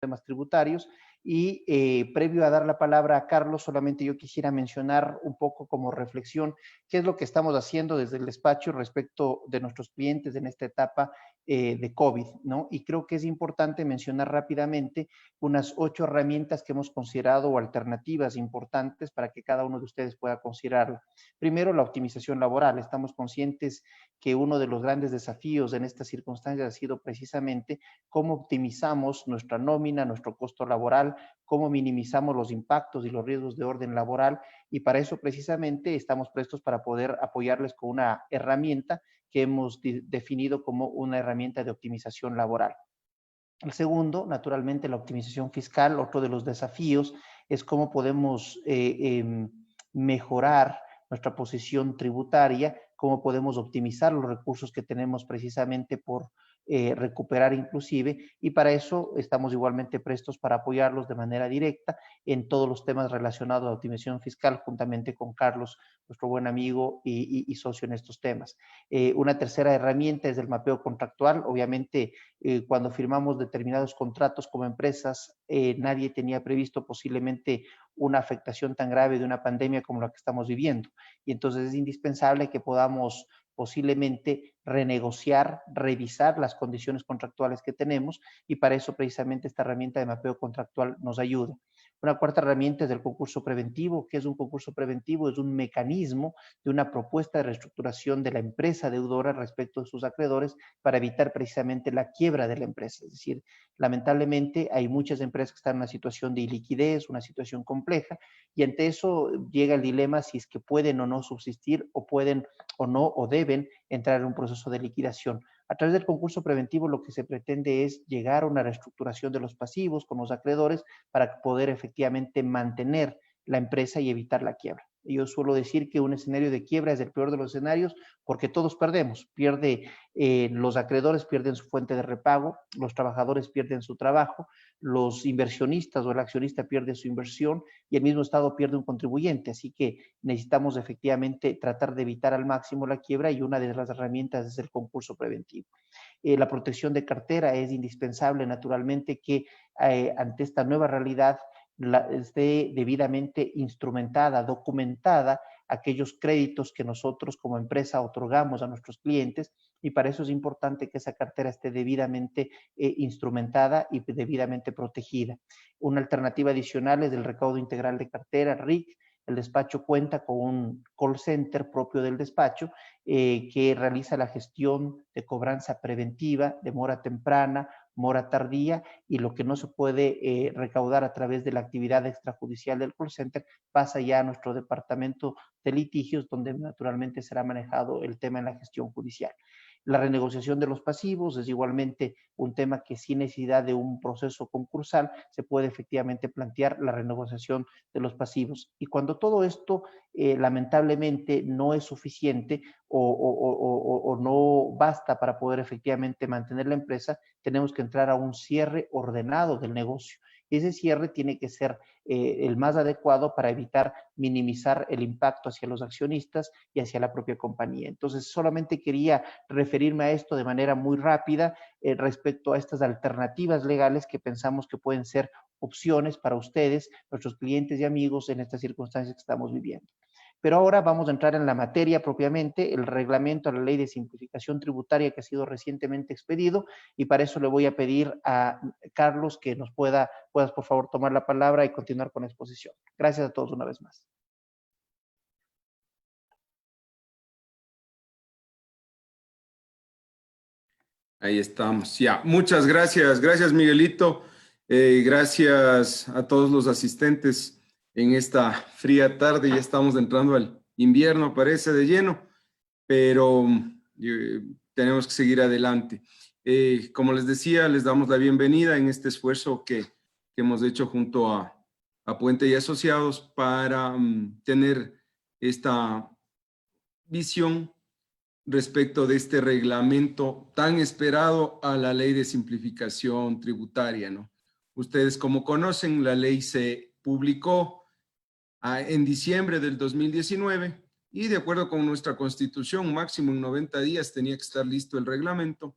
temas tributarios. Y previo a dar la palabra a Carlos, solamente yo quisiera mencionar un poco como reflexión qué es lo que estamos haciendo desde el despacho respecto de nuestros clientes en esta etapa de COVID, ¿no? Y creo que es importante mencionar rápidamente unas 8 herramientas que hemos considerado o alternativas importantes para que cada uno de ustedes pueda considerarlo. Primero, la optimización laboral. Estamos conscientes que uno de los grandes desafíos en estas circunstancias ha sido precisamente cómo optimizamos nuestra nómina, nuestro costo laboral, cómo minimizamos los impactos y los riesgos de orden laboral, y para eso precisamente estamos prestos para poder apoyarles con una herramienta que hemos definido como una herramienta de optimización laboral. El segundo, naturalmente, la optimización fiscal. Otro de los desafíos es cómo podemos mejorar nuestra posición tributaria, cómo podemos optimizar los recursos que tenemos precisamente por recuperar inclusive, y para eso estamos igualmente prestos para apoyarlos de manera directa en todos los temas relacionados a optimización fiscal, juntamente con Carlos, nuestro buen amigo y socio en estos temas. Una tercera herramienta es el mapeo contractual. Obviamente, cuando firmamos determinados contratos como empresas, nadie tenía previsto posiblemente una afectación tan grave de una pandemia como la que estamos viviendo. Y entonces es indispensable que podamos posiblemente renegociar, revisar las condiciones contractuales que tenemos, y para eso precisamente esta herramienta de mapeo contractual nos ayuda. Una cuarta herramienta es el concurso preventivo. ¿Qué es un concurso preventivo? Es un mecanismo de una propuesta de reestructuración de la empresa deudora respecto de sus acreedores para evitar precisamente la quiebra de la empresa. Es decir, lamentablemente hay muchas empresas que están en una situación de iliquidez, una situación compleja, y ante eso llega el dilema si es que pueden o no subsistir, o pueden o no, o deben entrar en un proceso de liquidación. A través del concurso preventivo lo que se pretende es llegar a una reestructuración de los pasivos con los acreedores para poder efectivamente mantener la empresa y evitar la quiebra. Yo suelo decir que un escenario de quiebra es el peor de los escenarios porque todos perdemos. Los acreedores pierden su fuente de repago, los trabajadores pierden su trabajo, los inversionistas o el accionista pierde su inversión y el mismo Estado pierde un contribuyente. Así que necesitamos efectivamente tratar de evitar al máximo la quiebra, y una de las herramientas es el concurso preventivo. La protección de cartera es indispensable, naturalmente, que ante esta nueva realidad esté debidamente instrumentada, documentada aquellos créditos que nosotros como empresa otorgamos a nuestros clientes, y para eso es importante que esa cartera esté debidamente instrumentada y debidamente protegida. Una alternativa adicional es el recaudo integral de cartera, RIC. El despacho cuenta con un call center propio del despacho que realiza la gestión de cobranza preventiva, de mora temprana, mora tardía, y lo que no se puede recaudar a través de la actividad extrajudicial del call center pasa ya a nuestro departamento de litigios, donde naturalmente será manejado el tema en la gestión judicial. La renegociación de los pasivos es igualmente un tema que sin necesidad de un proceso concursal se puede efectivamente plantear la renegociación de los pasivos. Y cuando todo esto lamentablemente no es suficiente o no basta para poder efectivamente mantener la empresa, tenemos que entrar a un cierre ordenado del negocio. Y ese cierre tiene que ser el más adecuado para evitar minimizar el impacto hacia los accionistas y hacia la propia compañía. Entonces, solamente quería referirme a esto de manera muy rápida respecto a estas alternativas legales que pensamos que pueden ser opciones para ustedes, nuestros clientes y amigos, en estas circunstancias que estamos viviendo. Pero ahora vamos a entrar en la materia propiamente, el reglamento a la ley de simplificación tributaria que ha sido recientemente expedido, y para eso le voy a pedir a Carlos que puedas por favor tomar la palabra y continuar con la exposición. Gracias a todos una vez más. Ahí estamos, ya. Muchas gracias. Gracias, Miguelito. Gracias a todos los asistentes en esta fría tarde. Ya estamos entrando al invierno, parece, de lleno, pero tenemos que seguir adelante. Como les decía, les damos la bienvenida en este esfuerzo que hemos hecho junto a Puente y Asociados para tener esta visión respecto de este reglamento tan esperado a la ley de simplificación tributaria, ¿no? Ustedes, como conocen, la ley se publicó en diciembre del 2019 y, de acuerdo con nuestra Constitución, máximo en 90 días tenía que estar listo el reglamento.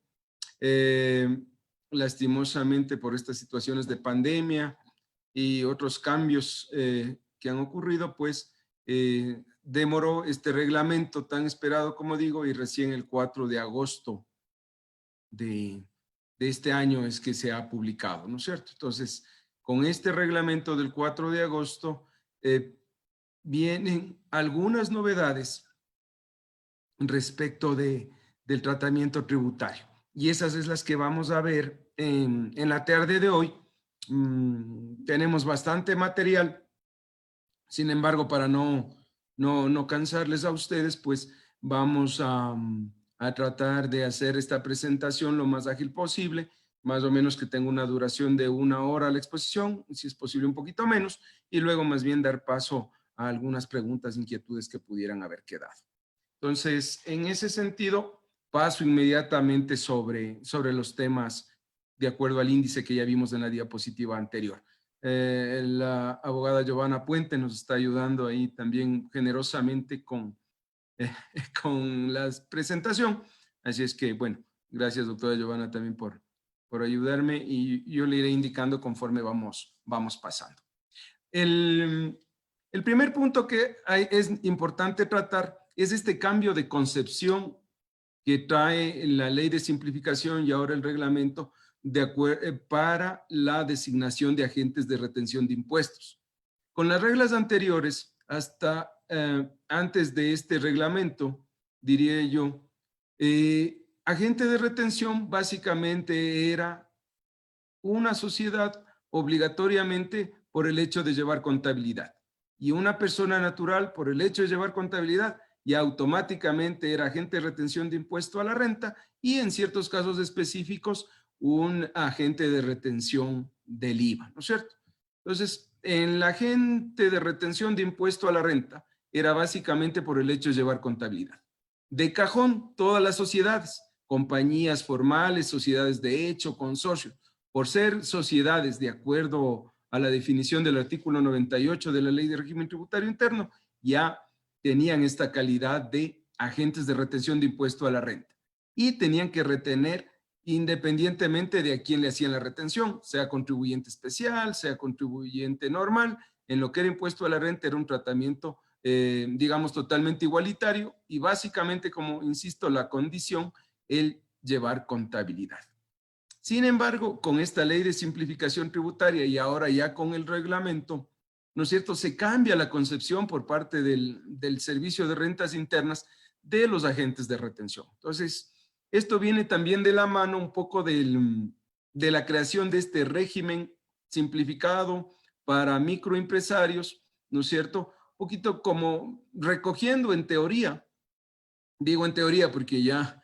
lastimosamente por estas situaciones de pandemia y otros cambios que han ocurrido, pues demoró este reglamento tan esperado, como digo, y recién el 4 de agosto de este año es que se ha publicado, ¿no es cierto? Entonces, con este reglamento del 4 de agosto vienen algunas novedades respecto del tratamiento tributario. Y esas es las que vamos a ver en la tarde de hoy. Tenemos bastante material, sin embargo, para no cansarles a ustedes, pues vamos a tratar de hacer esta presentación lo más ágil posible, más o menos que tenga una duración de 1 hora la exposición, si es posible un poquito menos, y luego más bien dar paso a algunas preguntas, inquietudes que pudieran haber quedado. Entonces, en ese sentido, paso inmediatamente sobre los temas de acuerdo al índice que ya vimos en la diapositiva anterior. La abogada Giovanna Puente nos está ayudando ahí también generosamente con la presentación. Así es que, bueno, gracias doctora Giovanna también por ayudarme y yo le iré indicando conforme vamos pasando. El primer punto que es importante tratar es este cambio de concepción que trae la ley de simplificación y ahora el reglamento para la designación de agentes de retención de impuestos. Con las reglas anteriores, hasta antes de este reglamento, diría yo, agente de retención básicamente era una sociedad obligatoriamente por el hecho de llevar contabilidad y una persona natural por el hecho de llevar contabilidad y automáticamente era agente de retención de impuesto a la renta y en ciertos casos específicos un agente de retención del IVA, ¿no es cierto? Entonces, en la agente de retención de impuesto a la renta era básicamente por el hecho de llevar contabilidad. De cajón, todas las sociedades, compañías formales, sociedades de hecho, consorcios, por ser sociedades de acuerdo a la definición del artículo 98 de la Ley de Régimen Tributario Interno, ya tenían esta calidad de agentes de retención de impuesto a la renta y tenían que retener independientemente de a quién le hacían la retención, sea contribuyente especial, sea contribuyente normal. En lo que era impuesto a la renta era un tratamiento, digamos, totalmente igualitario y básicamente, como insisto, la condición, el llevar contabilidad. Sin embargo, con esta ley de simplificación tributaria y ahora ya con el reglamento, ¿no es cierto?, se cambia la concepción por parte del Servicio de Rentas Internas de los agentes de retención. Entonces, esto viene también de la mano un poco de la creación de este régimen simplificado para microempresarios, ¿no es cierto?, un poquito como recogiendo en teoría, digo en teoría porque ya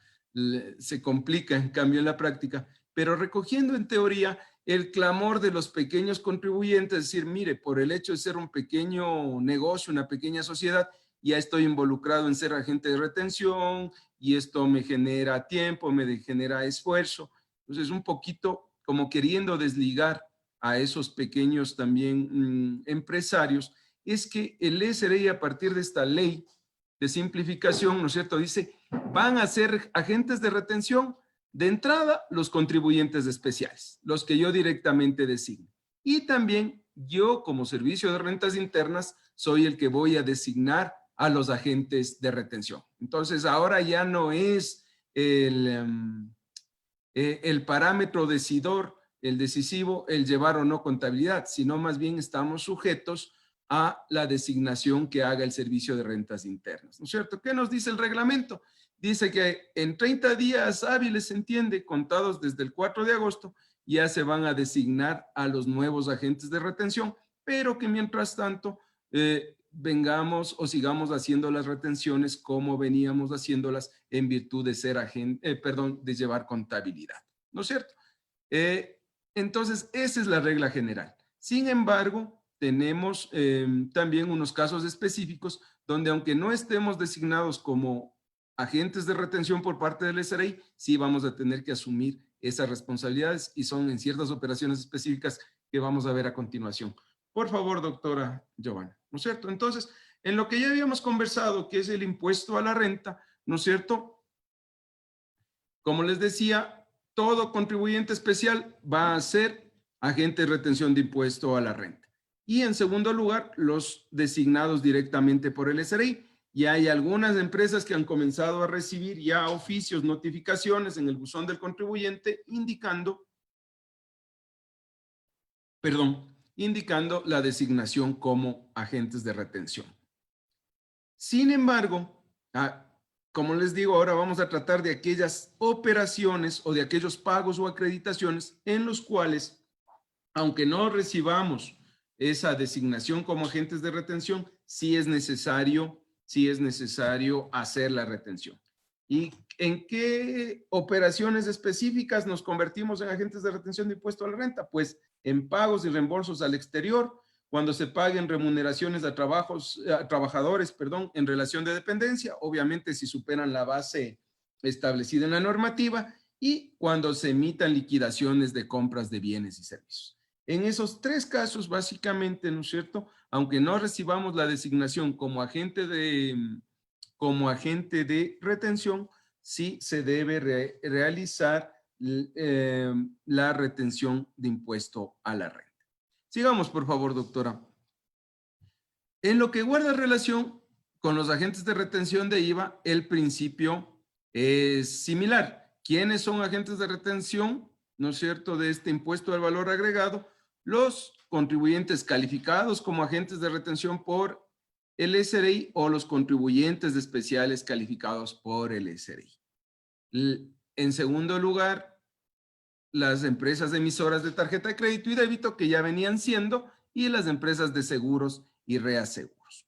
se complica en cambio en la práctica, pero recogiendo en teoría el clamor de los pequeños contribuyentes, es decir, mire, por el hecho de ser un pequeño negocio, una pequeña sociedad, ya estoy involucrado en ser agente de retención y esto me genera tiempo, me genera esfuerzo. Entonces, un poquito como queriendo desligar a esos pequeños también empresarios, es que el SRI a partir de esta ley de simplificación, ¿no es cierto?, dice, van a ser agentes de retención de entrada los contribuyentes especiales, los que yo directamente designo. Y también yo como Servicio de Rentas Internas soy el que voy a designar a los agentes de retención. Entonces ahora ya no es el parámetro decidor, el decisivo, el llevar o no contabilidad, sino más bien estamos sujetos a la designación que haga el Servicio de Rentas Internas, ¿no es cierto? ¿Qué nos dice el reglamento? Dice que en 30 días hábiles, se entiende, contados desde el 4 de agosto, ya se van a designar a los nuevos agentes de retención, pero que mientras tanto vengamos o sigamos haciendo las retenciones como veníamos haciéndolas en virtud de ser de llevar contabilidad, ¿no es cierto? Entonces, esa es la regla general. Sin embargo, tenemos también unos casos específicos donde aunque no estemos designados como agentes de retención por parte del SRI, sí vamos a tener que asumir esas responsabilidades y son en ciertas operaciones específicas que vamos a ver a continuación. Por favor, doctora Giovanna, ¿no es cierto? Entonces, en lo que ya habíamos conversado, que es el impuesto a la renta, ¿no es cierto? Como les decía, todo contribuyente especial va a ser agente de retención de impuesto a la renta. Y en segundo lugar, los designados directamente por el SRI. Y hay algunas empresas que han comenzado a recibir ya oficios, notificaciones en el buzón del contribuyente indicando la designación como agentes de retención. Sin embargo, como les digo, ahora vamos a tratar de aquellas operaciones o de aquellos pagos o acreditaciones en los cuales, aunque no recibamos esa designación como agentes de retención, sí es necesario hacer la retención. ¿Y en qué operaciones específicas nos convertimos en agentes de retención de impuesto a la renta? Pues en pagos y reembolsos al exterior, cuando se paguen remuneraciones a trabajadores, en relación de dependencia, obviamente si superan la base establecida en la normativa, y cuando se emitan liquidaciones de compras de bienes y servicios. En esos tres casos, básicamente, ¿no es cierto? Aunque no recibamos la designación como agente de retención, sí se debe realizar la retención de impuesto a la renta. Sigamos, por favor, doctora. En lo que guarda relación con los agentes de retención de IVA, el principio es similar. ¿Quiénes son agentes de retención, no es cierto, de este impuesto al valor agregado? Los contribuyentes calificados como agentes de retención por el SRI o los contribuyentes especiales calificados por el SRI. En segundo lugar, las empresas emisoras de tarjeta de crédito y débito que ya venían siendo, y las empresas de seguros y reaseguros.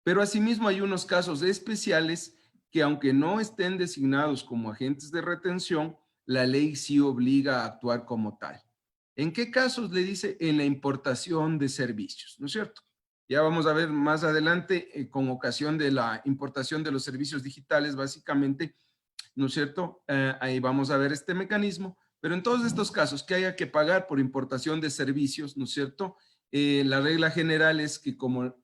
Pero asimismo hay unos casos especiales que, aunque no estén designados como agentes de retención, la ley sí obliga a actuar como tal. ¿En qué casos? Le dice en la importación de servicios, ¿no es cierto? Ya vamos a ver más adelante con ocasión de la importación de los servicios digitales, básicamente, ¿no es cierto? Ahí vamos a ver este mecanismo, pero en todos estos casos que haya que pagar por importación de servicios, ¿no es cierto? La regla general es que como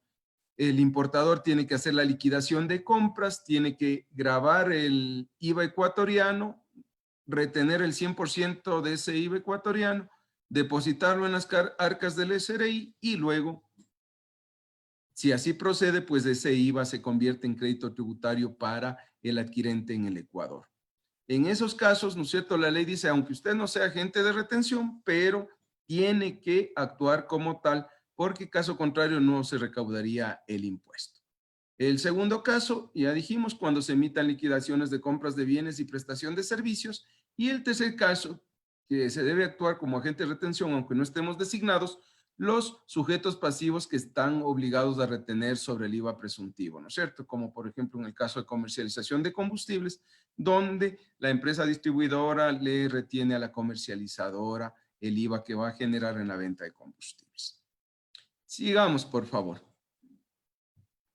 el importador tiene que hacer la liquidación de compras, tiene que gravar el IVA ecuatoriano, retener el 100% de ese IVA ecuatoriano, depositarlo en las arcas del SRI y luego, si así procede, pues ese IVA se convierte en crédito tributario para el adquirente en el Ecuador. En esos casos, ¿no es cierto? La ley dice, aunque usted no sea agente de retención, pero tiene que actuar como tal, porque caso contrario no se recaudaría el impuesto. El segundo caso, ya dijimos, cuando se emitan liquidaciones de compras de bienes y prestación de servicios. Y el tercer caso, que se debe actuar como agente de retención, aunque no estemos designados, los sujetos pasivos que están obligados a retener sobre el IVA presuntivo, ¿no es cierto? Como por ejemplo en el caso de comercialización de combustibles, donde la empresa distribuidora le retiene a la comercializadora el IVA que va a generar en la venta de combustibles. Sigamos, por favor.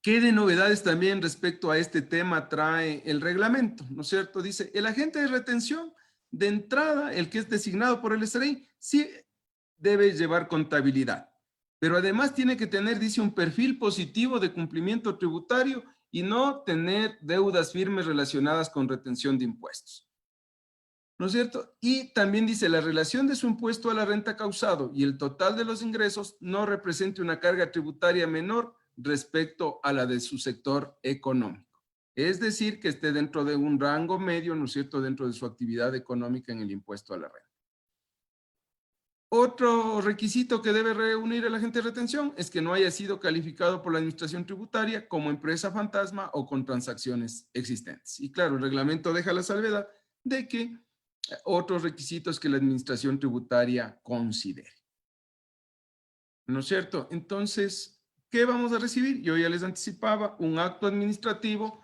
¿Qué de novedades también respecto a este tema trae el reglamento? ¿No es cierto? Dice, el agente de retención, de entrada, el que es designado por el SRI, sí debe llevar contabilidad, pero además tiene que tener, dice, un perfil positivo de cumplimiento tributario y no tener deudas firmes relacionadas con retención de impuestos. ¿No es cierto? Y también dice, la relación de su impuesto a la renta causado y el total de los ingresos no represente una carga tributaria menor respecto a la de su sector económico. Es decir, que esté dentro de un rango medio, ¿no es cierto?, dentro de su actividad económica en el impuesto a la renta. Otro requisito que debe reunir el agente de retención es que no haya sido calificado por la administración tributaria como empresa fantasma o con transacciones existentes. Y claro, el reglamento deja la salvedad de que otros requisitos que la administración tributaria considere. ¿No es cierto? Entonces, ¿qué vamos a recibir? Yo ya les anticipaba un acto administrativo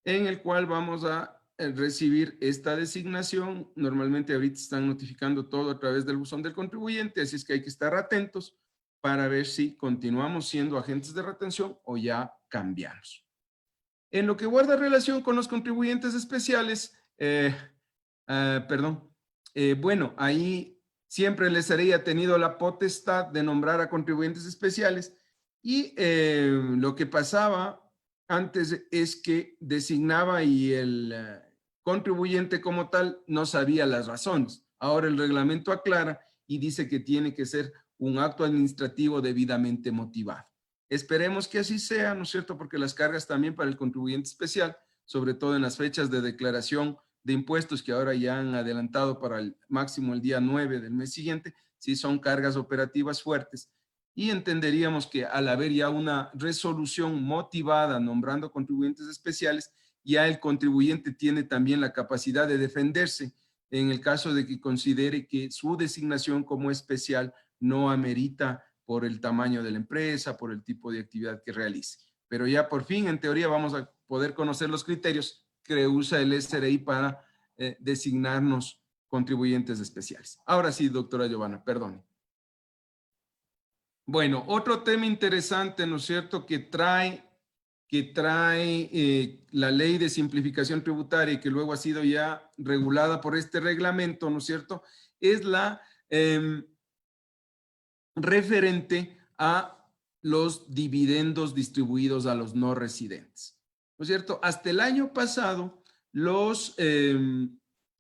en el cual vamos a recibir esta designación. Normalmente ahorita están notificando todo a través del buzón del contribuyente, así es que hay que estar atentos para ver si continuamos siendo agentes de retención o ya cambiamos. En lo que guarda relación con los contribuyentes especiales, bueno, ahí siempre el SRI ha tenido la potestad de nombrar a contribuyentes especiales y lo que pasaba antes es que designaba y contribuyente como tal no sabía las razones. Ahora el reglamento aclara y dice que tiene que ser un acto administrativo debidamente motivado. Esperemos que así sea, ¿no es cierto? Porque las cargas también para el contribuyente especial, sobre todo en las fechas de declaración de impuestos que ahora ya han adelantado para el máximo el día 9 del mes siguiente, sí son cargas operativas fuertes. Y entenderíamos que al haber ya una resolución motivada nombrando contribuyentes especiales, ya el contribuyente tiene también la capacidad de defenderse en el caso de que considere que su designación como especial no amerita por el tamaño de la empresa, por el tipo de actividad que realice. Pero ya por fin, en teoría, vamos a poder conocer los criterios que usa el SRI para designarnos contribuyentes especiales. Ahora sí, doctora Giovanna, perdone. Bueno, otro tema interesante, ¿no es cierto?, que trae la ley de simplificación tributaria y que luego ha sido ya regulada por este reglamento, ¿no es cierto?, es la referente a los dividendos distribuidos a los no residentes, ¿no es cierto? Hasta el año pasado, los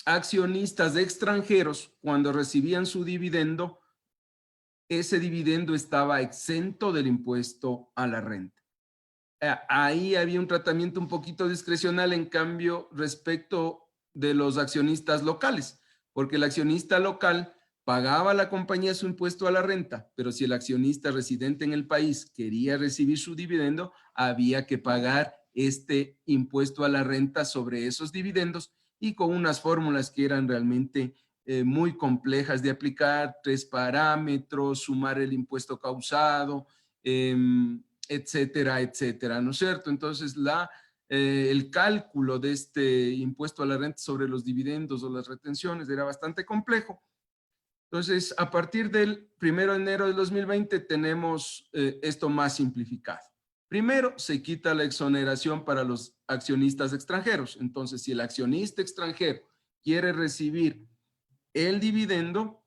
accionistas extranjeros, cuando recibían su dividendo, ese dividendo estaba exento del impuesto a la renta. Ahí había un tratamiento un poquito discrecional, en cambio, respecto de los accionistas locales, porque el accionista local pagaba a la compañía su impuesto a la renta, pero si el accionista residente en el país quería recibir su dividendo, había que pagar este impuesto a la renta sobre esos dividendos y con unas fórmulas que eran realmente muy complejas de aplicar, 3 parámetros, sumar el impuesto causado, etcétera, etcétera, ¿no es cierto? Entonces, el cálculo de este impuesto a la renta sobre los dividendos o las retenciones era bastante complejo. Entonces, a partir del 1 de enero de 2020 tenemos esto más simplificado. Primero, se quita la exoneración para los accionistas extranjeros. Entonces, si el accionista extranjero quiere recibir el dividendo,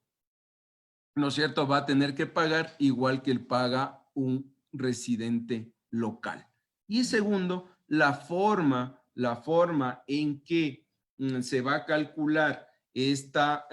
¿no es cierto?, va a tener que pagar igual que él paga un residente local. Y segundo, la forma en que se va a calcular esta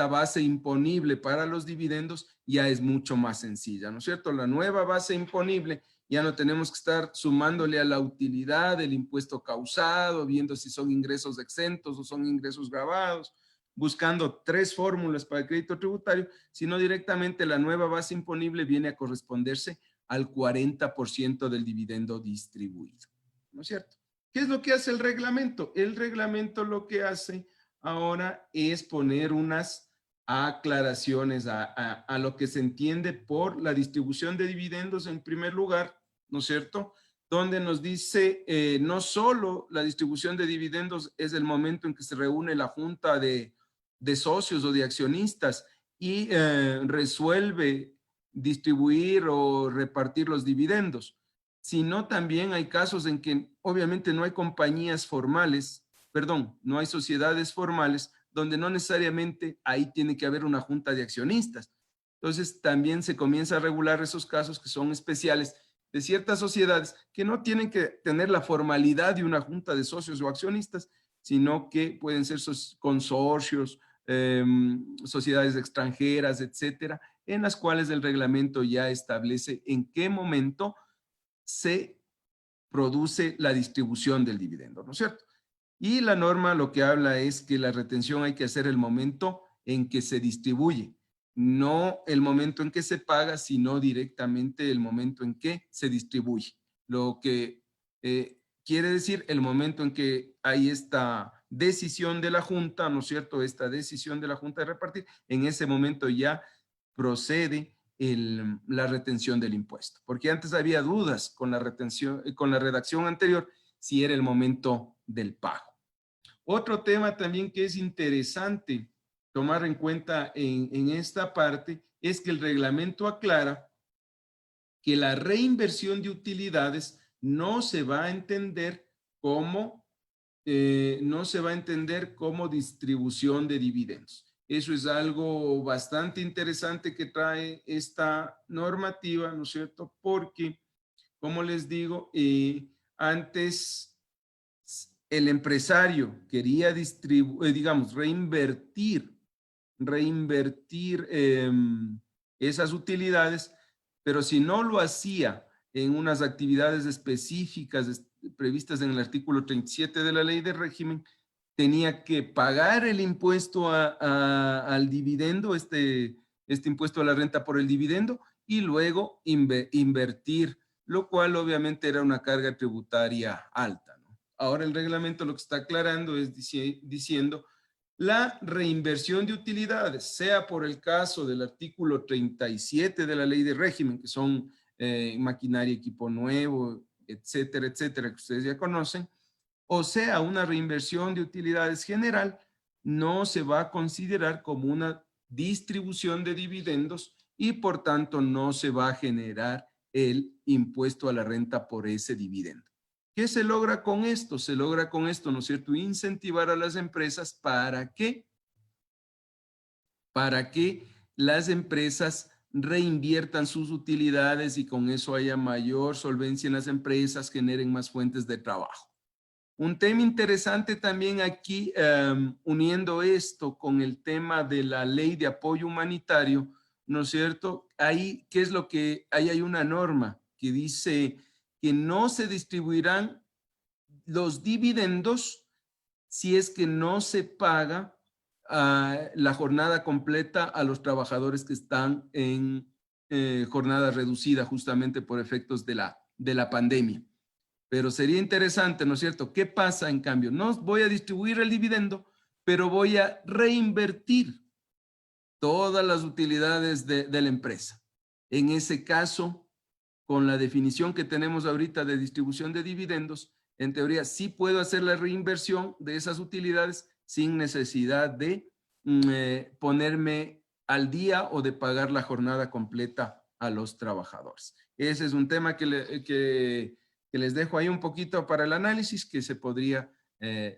base imponible para los dividendos ya es mucho más sencilla, ¿no es cierto? La nueva base imponible ya no tenemos que estar sumándole a la utilidad del impuesto causado, viendo si son ingresos exentos o son ingresos gravados, buscando 3 fórmulas para el crédito tributario, sino directamente la nueva base imponible viene a corresponderse al 40% del dividendo distribuido, ¿no es cierto? ¿Qué es lo que hace el reglamento? El reglamento lo que hace ahora es poner unas aclaraciones a lo que se entiende por la distribución de dividendos en primer lugar, ¿no es cierto?, donde nos dice no solo la distribución de dividendos es el momento en que se reúne la junta de socios o de accionistas y resuelve distribuir o repartir los dividendos, sino también hay casos en que obviamente no hay compañías formales, perdón, no hay sociedades formales, donde no necesariamente ahí tiene que haber una junta de accionistas. Entonces también se comienza a regular esos casos que son especiales de ciertas sociedades que no tienen que tener la formalidad de una junta de socios o accionistas, sino que pueden ser consorcios, sociedades extranjeras, etcétera, en las cuales el reglamento ya establece en qué momento se produce la distribución del dividendo, ¿no es cierto? Y la norma lo que habla es que la retención hay que hacer el momento en que se distribuye, no el momento en que se paga, sino directamente el momento en que se distribuye. Lo que quiere decir el momento en que hay esta decisión de la Junta, ¿no es cierto? Esta decisión de la Junta de repartir, en ese momento ya procede la retención del impuesto, porque antes había dudas con la retención, con la redacción anterior, si era el momento del pago. Otro tema también que es interesante tomar en cuenta en esta parte es que el reglamento aclara que la reinversión de utilidades no se va a entender como distribución de dividendos. Eso es algo bastante interesante que trae esta normativa, ¿no es cierto? Porque, como les digo, antes el empresario quería digamos, reinvertir esas utilidades, pero si no lo hacía en unas actividades específicas previstas en el artículo 37 de la ley de régimen, tenía que pagar el impuesto al dividendo, este impuesto a la renta por el dividendo, y luego invertir, lo cual obviamente era una carga tributaria alta, ¿no? Ahora el reglamento lo que está aclarando es diciendo la reinversión de utilidades, sea por el caso del artículo 37 de la ley de régimen, que son maquinaria, equipo nuevo, etcétera, etcétera, que ustedes ya conocen, o sea, una reinversión de utilidades general, no se va a considerar como una distribución de dividendos y por tanto no se va a generar el impuesto a la renta por ese dividendo. ¿Qué se logra con esto? Se logra con esto, ¿no es cierto? Incentivar a las empresas para que las empresas reinviertan sus utilidades y con eso haya mayor solvencia en las empresas, generen más fuentes de trabajo. Un tema interesante también aquí, uniendo esto con el tema de la ley de apoyo humanitario, ¿no es cierto? Ahí, ¿qué es lo que? Ahí hay una norma que dice que no se distribuirán los dividendos si es que no se paga la jornada completa a los trabajadores que están en jornada reducida justamente por efectos de la pandemia. Pero sería interesante, ¿no es cierto? ¿Qué pasa en cambio? No voy a distribuir el dividendo, pero voy a reinvertir todas las utilidades de la empresa. En ese caso, con la definición que tenemos ahorita de distribución de dividendos, en teoría sí puedo hacer la reinversión de esas utilidades sin necesidad de ponerme al día o de pagar la jornada completa a los trabajadores. Ese es un tema que les dejo ahí un poquito para el análisis, que se podría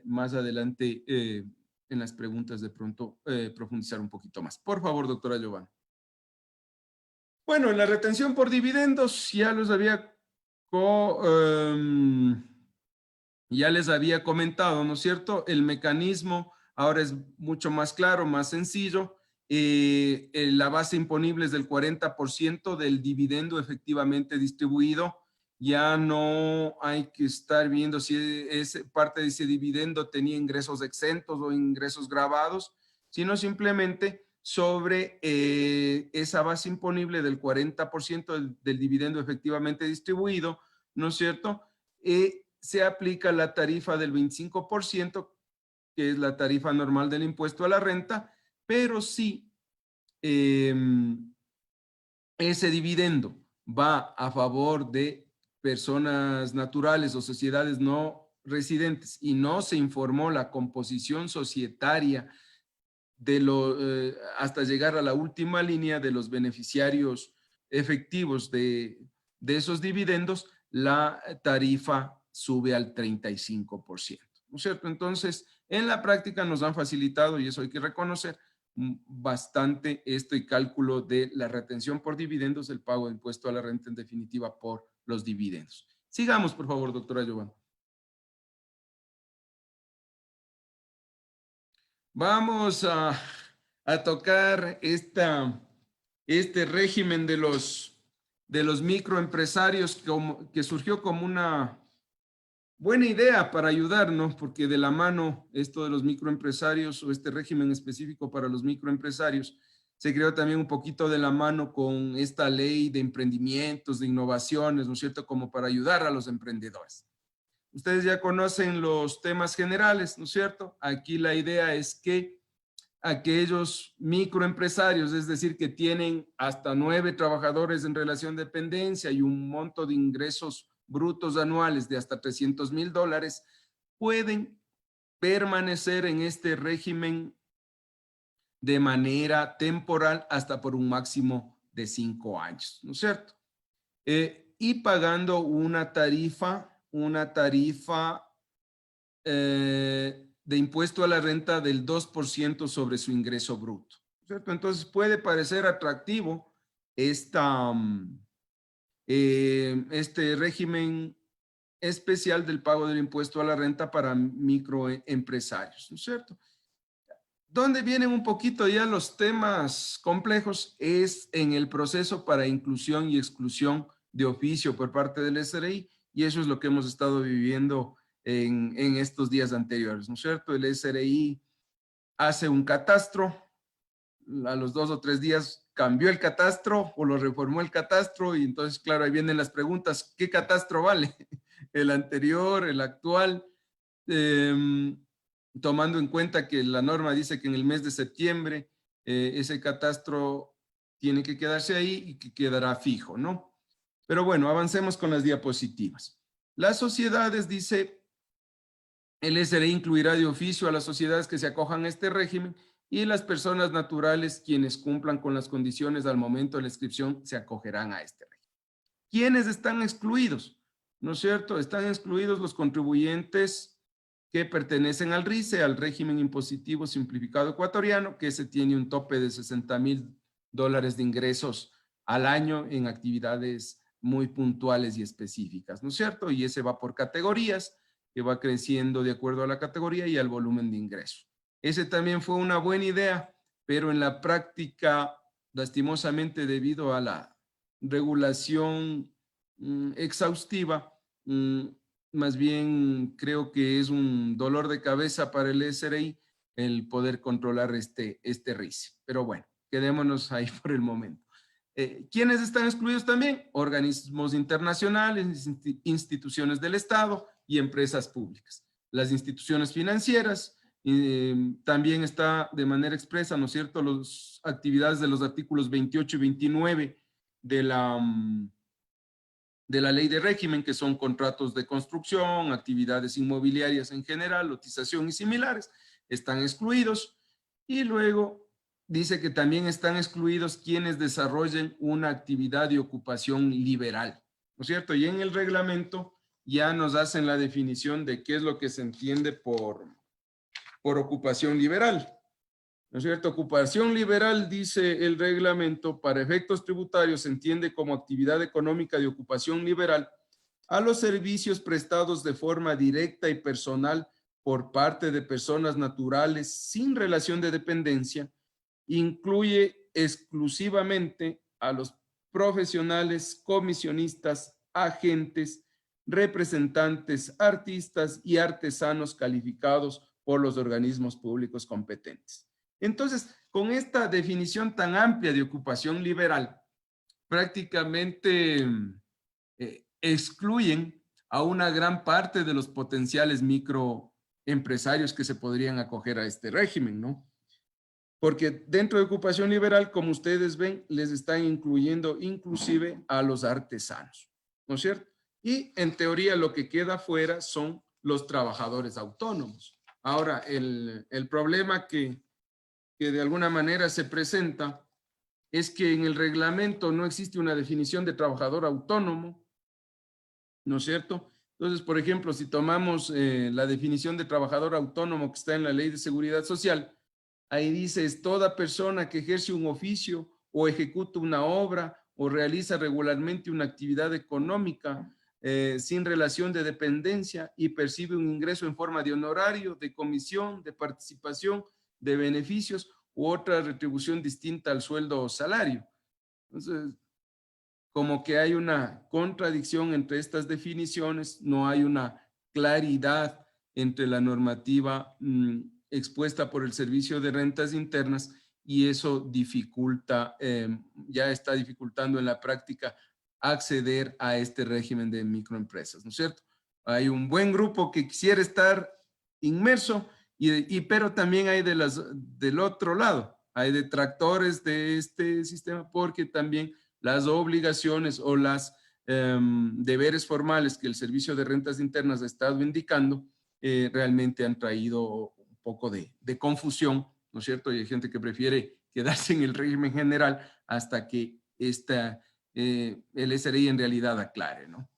más adelante en las preguntas de pronto profundizar un poquito más. Por favor, doctora Giovanna. Bueno, en la retención por dividendos ya les había comentado, ¿no es cierto? El mecanismo ahora es mucho más claro, más sencillo. La base imponible es del 40% del dividendo efectivamente distribuido. Ya no hay que estar viendo si parte de ese dividendo tenía ingresos exentos o ingresos grabados, sino simplemente sobre esa base imponible del 40% del dividendo efectivamente distribuido, ¿no es cierto? Se aplica la tarifa del 25%, que es la tarifa normal del impuesto a la renta, pero si ese dividendo va a favor de personas naturales o sociedades no residentes y no se informó la composición societaria hasta llegar a la última línea de los beneficiarios efectivos de esos dividendos, la tarifa sube al 35%, ¿no es cierto? Entonces, en la práctica nos han facilitado, y eso hay que reconocer, bastante este cálculo de la retención por dividendos, el pago de impuesto a la renta en definitiva por los dividendos. Sigamos, por favor, doctora Giovanna. Vamos a tocar este régimen de los microempresarios que surgió como una buena idea para ayudarnos, porque de la mano esto de los microempresarios o este régimen específico para los microempresarios se creó también un poquito de la mano con esta ley de emprendimientos, de innovaciones, ¿no es cierto?, como para ayudar a los emprendedores. Ustedes ya conocen los temas generales, ¿no es cierto? Aquí la idea es que aquellos microempresarios, es decir, que tienen hasta 9 trabajadores en relación de dependencia y un monto de ingresos brutos anuales de hasta $300,000, pueden permanecer en este régimen de manera temporal hasta por un máximo de 5 años, ¿no es cierto? Y pagando una tarifa de impuesto a la renta del 2% sobre su ingreso bruto, ¿cierto? Entonces puede parecer atractivo este régimen especial del pago del impuesto a la renta para microempresarios, ¿no es cierto? Donde vienen un poquito ya los temas complejos es en el proceso para inclusión y exclusión de oficio por parte del SRI, y eso es lo que hemos estado viviendo en estos días anteriores, ¿no es cierto? El SRI hace un catastro, a los 2 o 3 días cambió el catastro o lo reformó el catastro, y entonces, claro, ahí vienen las preguntas: ¿qué catastro vale? ¿El anterior, el actual? Tomando en cuenta que la norma dice que en el mes de septiembre ese catastro tiene que quedarse ahí y que quedará fijo, ¿no? Pero bueno, avancemos con las diapositivas. Las sociedades, dice, el SRI incluirá de oficio a las sociedades que se acojan a este régimen, y las personas naturales quienes cumplan con las condiciones al momento de la inscripción se acogerán a este régimen. ¿Quiénes están excluidos? ¿No es cierto? Están excluidos los contribuyentes que pertenecen al RICE, al régimen impositivo simplificado ecuatoriano, que ese tiene un tope de $60,000 de ingresos al año en actividades muy puntuales y específicas, ¿no es cierto? Y ese va por categorías, que va creciendo de acuerdo a la categoría y al volumen de ingreso. Ese también fue una buena idea, pero en la práctica, lastimosamente, debido a la regulación exhaustiva, más bien creo que es un dolor de cabeza para el SRI el poder controlar este RICE. Pero bueno, quedémonos ahí por el momento. ¿Quiénes están excluidos también? Organismos internacionales, instituciones del Estado y empresas públicas. Las instituciones financieras, también está de manera expresa, ¿no es cierto?, las actividades de los artículos 28 y 29 de la ley de régimen, que son contratos de construcción, actividades inmobiliarias en general, lotización y similares, están excluidos. Y luego dice que también están excluidos quienes desarrollen una actividad de ocupación liberal, ¿no es cierto? Y en el reglamento ya nos hacen la definición de qué es lo que se entiende por ocupación liberal, ¿no es cierto? Ocupación liberal, dice el reglamento, para efectos tributarios se entiende como actividad económica de ocupación liberal a los servicios prestados de forma directa y personal por parte de personas naturales sin relación de dependencia. Incluye exclusivamente a los profesionales, comisionistas, agentes, representantes, artistas y artesanos calificados por los organismos públicos competentes. Entonces, con esta definición tan amplia de ocupación liberal, prácticamente excluyen a una gran parte de los potenciales microempresarios que se podrían acoger a este régimen, ¿no? Porque dentro de ocupación liberal, como ustedes ven, les están incluyendo inclusive a los artesanos, ¿no es cierto? Y en teoría lo que queda fuera son los trabajadores autónomos. Ahora, el problema que de alguna manera se presenta es que en el reglamento no existe una definición de trabajador autónomo, ¿no es cierto? Entonces, por ejemplo, si tomamos la definición de trabajador autónomo que está en la Ley de Seguridad Social, ahí dice: es toda persona que ejerce un oficio o ejecuta una obra o realiza regularmente una actividad económica sin relación de dependencia y percibe un ingreso en forma de honorario, de comisión, de participación, de beneficios u otra retribución distinta al sueldo o salario. Entonces, como que hay una contradicción entre estas definiciones, no hay una claridad entre la normativa expuesta por el Servicio de Rentas Internas, y eso dificulta, ya está dificultando en la práctica acceder a este régimen de microempresas, ¿no es cierto? Hay un buen grupo que quisiera estar inmerso, pero también hay del otro lado, hay detractores de este sistema, porque también las obligaciones o las deberes formales que el Servicio de Rentas Internas ha estado indicando realmente han traído un poco de confusión, ¿no es cierto? Y hay gente que prefiere quedarse en el régimen general hasta que el SRI en realidad aclare, ¿no?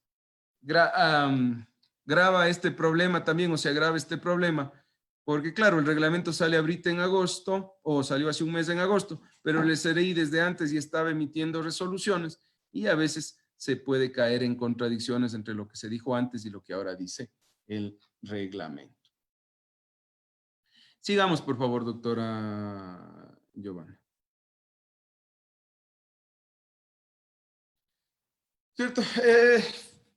Grava este problema también, o se agrava este problema, porque claro, el reglamento sale ahorita en agosto, o salió hace un mes en agosto, pero el SRI desde antes ya estaba emitiendo resoluciones y a veces se puede caer en contradicciones entre lo que se dijo antes y lo que ahora dice el reglamento. Sigamos, por favor, doctora Giovanna. ¿Cierto?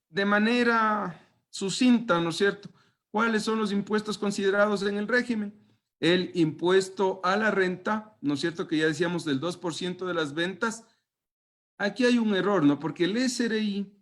De manera sucinta, ¿no es cierto? ¿Cuáles son los impuestos considerados en el régimen? El impuesto a la renta, ¿no es cierto? Que ya decíamos del 2% de las ventas. Aquí hay un error, ¿no? Porque el SRI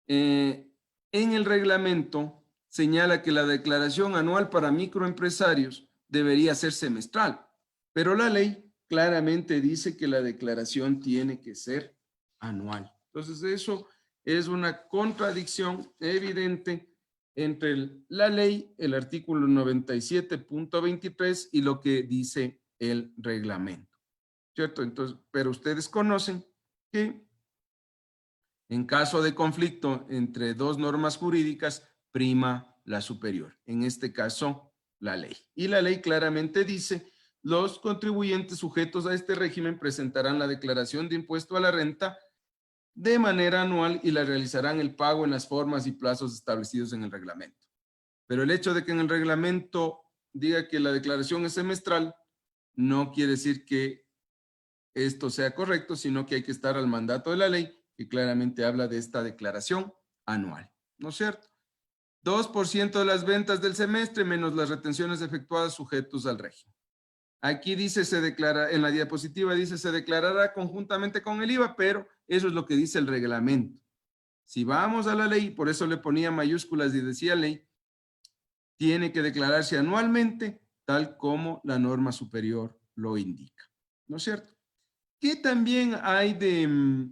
en el reglamento señala que la declaración anual para microempresarios debería ser semestral, pero la ley claramente dice que la declaración tiene que ser anual. Entonces, eso es una contradicción evidente entre la ley, el artículo 97.23 y lo que dice el reglamento, ¿cierto? Entonces, pero ustedes conocen que en caso de conflicto entre dos normas jurídicas, prima la superior, en este caso, la ley. Y la ley claramente dice, los contribuyentes sujetos a este régimen presentarán la declaración de impuesto a la renta de manera anual y la realizarán el pago en las formas y plazos establecidos en el reglamento. Pero el hecho de que en el reglamento diga que la declaración es semestral, no quiere decir que esto sea correcto, sino que hay que estar al mandato de la ley, que claramente habla de esta declaración anual, ¿no es cierto? 2% de las ventas del semestre menos las retenciones efectuadas sujetos al régimen. Aquí dice, se declara, en la diapositiva dice, se declarará conjuntamente con el IVA, pero eso es lo que dice el reglamento. Si vamos a la ley, por eso le ponía mayúsculas y decía ley, tiene que declararse anualmente, tal como la norma superior lo indica, ¿no es cierto? ¿Qué también hay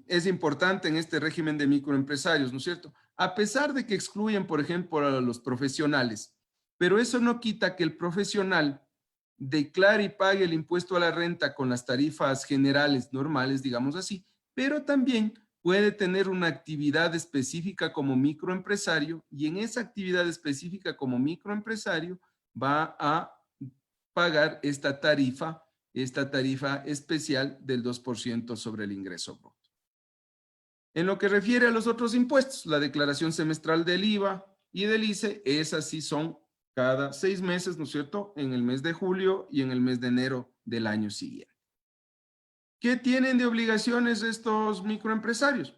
es importante en este régimen de microempresarios, ¿no es cierto? A pesar de que excluyen, por ejemplo, a los profesionales, pero eso no quita que el profesional declare y pague el impuesto a la renta con las tarifas generales normales, digamos así, pero también puede tener una actividad específica como microempresario y en esa actividad específica como microempresario va a pagar esta tarifa especial del 2% sobre el ingreso bruto. En lo que refiere a los otros impuestos, la declaración semestral del IVA y del ICE, esas sí son cada 6 meses, ¿no es cierto? En el mes de julio y en el mes de enero del año siguiente. ¿Qué tienen de obligaciones estos microempresarios?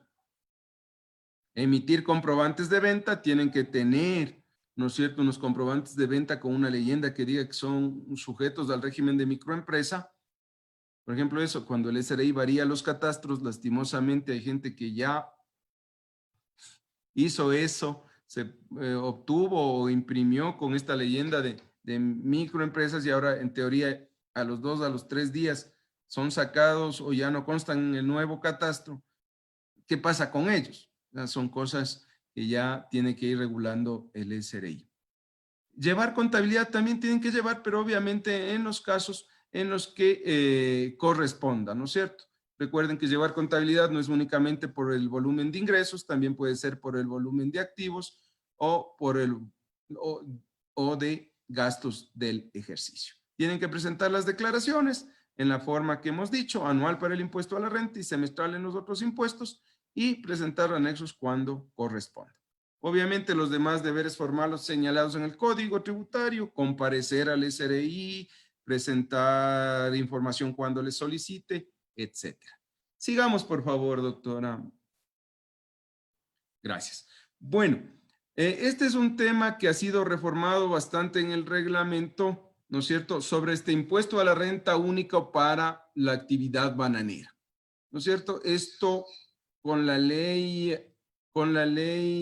Emitir comprobantes de venta, tienen que tener, ¿no es cierto?, unos comprobantes de venta con una leyenda que diga que son sujetos al régimen de microempresa. Por ejemplo, eso, cuando el SRI varía los catastros, lastimosamente hay gente que ya hizo eso, se obtuvo o imprimió con esta leyenda de microempresas y ahora en teoría a los 2, a los 3 días son sacados o ya no constan en el nuevo catastro. ¿Qué pasa con ellos? Son cosas que ya tiene que ir regulando el SRI. Llevar contabilidad también tienen que llevar, pero obviamente en los casos en los que corresponda, ¿no es cierto? Recuerden que llevar contabilidad no es únicamente por el volumen de ingresos, también puede ser por el volumen de activos o por o de gastos del ejercicio. Tienen que presentar las declaraciones en la forma que hemos dicho, anual para el impuesto a la renta y semestral en los otros impuestos, y presentar anexos cuando corresponda. Obviamente los demás deberes formales señalados en el Código Tributario, comparecer al SRI, presentar información cuando le solicite, etc. Sigamos, por favor, doctora. Gracias. Bueno, este es un tema que ha sido reformado bastante en el reglamento, ¿no es cierto?, sobre este impuesto a la renta única para la actividad bananera, ¿no es cierto? Esto con la ley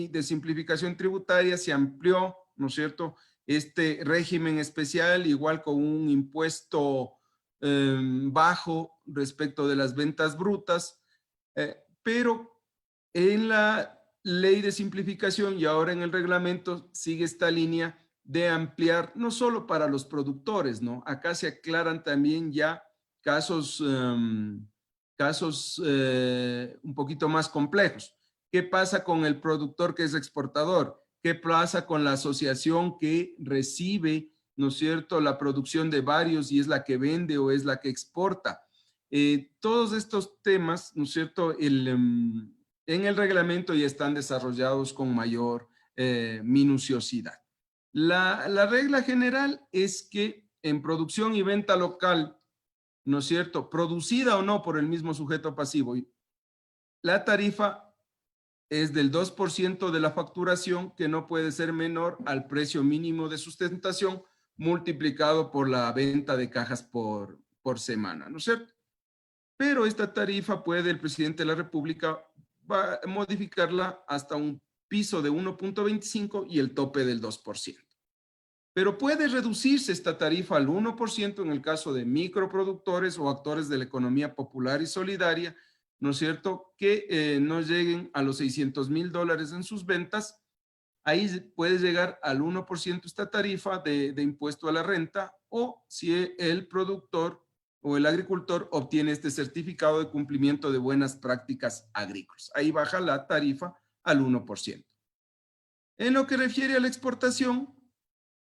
de simplificación tributaria se amplió, ¿no es cierto?, este régimen especial, igual con un impuesto bajo respecto de las ventas brutas, pero en la ley de simplificación y ahora en el reglamento sigue esta línea de ampliar no solo para los productores, ¿no? Acá se aclaran también ya casos un poquito más complejos. ¿Qué pasa con el productor que es exportador? ¿Qué pasa con la asociación que recibe, ¿no es cierto?, la producción de varios y es la que vende o es la que exporta? Todos estos temas, ¿no es cierto?, el en el reglamento ya están desarrollados con mayor minuciosidad. La regla general es que en producción y venta local, ¿no es cierto?, producida o no por el mismo sujeto pasivo, la tarifa es del 2% de la facturación, que no puede ser menor al precio mínimo de sustentación multiplicado por la venta de cajas por semana, ¿no es cierto? Pero esta tarifa puede el presidente de la República modificarla hasta un piso de 1.25 y el tope del 2%. Pero puede reducirse esta tarifa al 1% en el caso de microproductores o actores de la economía popular y solidaria, ¿no es cierto?, que no lleguen a los $600,000 en sus ventas. Ahí puede llegar al 1% esta tarifa de impuesto a la renta, o si el productor o el agricultor obtiene este certificado de cumplimiento de buenas prácticas agrícolas. Ahí baja la tarifa al 1%. En lo que refiere a la exportación,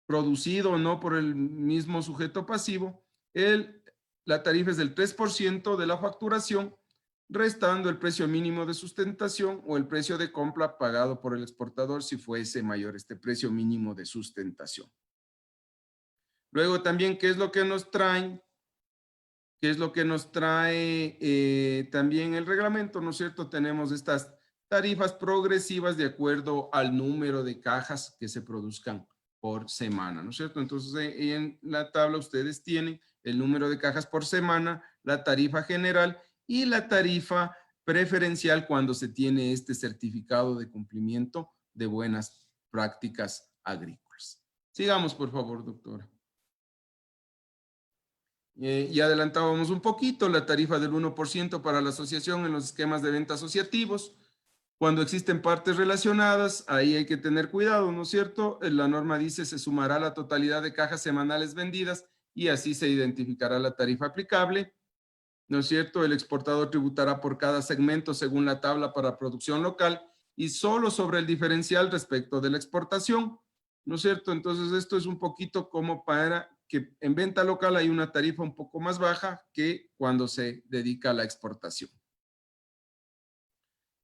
producido o no por el mismo sujeto pasivo, la tarifa es del 3% de la facturación, restando el precio mínimo de sustentación o el precio de compra pagado por el exportador si fuese mayor este precio mínimo de sustentación. Luego también, ¿qué es lo que nos traen? ¿Qué es lo que nos trae también el reglamento? ¿No es cierto? Tenemos estas tarifas progresivas de acuerdo al número de cajas que se produzcan por semana, ¿no es cierto? Entonces, en la tabla ustedes tienen el número de cajas por semana, la tarifa general y la tarifa preferencial cuando se tiene este certificado de cumplimiento de buenas prácticas agrícolas. Sigamos, por favor, doctora. Ya adelantábamos un poquito la tarifa del 1% para la asociación en los esquemas de venta asociativos. Cuando existen partes relacionadas, ahí hay que tener cuidado, ¿no es cierto? La norma dice se sumará la totalidad de cajas semanales vendidas y así se identificará la tarifa aplicable, ¿no es cierto? El exportador tributará por cada segmento según la tabla para producción local y solo sobre el diferencial respecto de la exportación, ¿no es cierto? Entonces esto es un poquito como para que en venta local hay una tarifa un poco más baja que cuando se dedica a la exportación.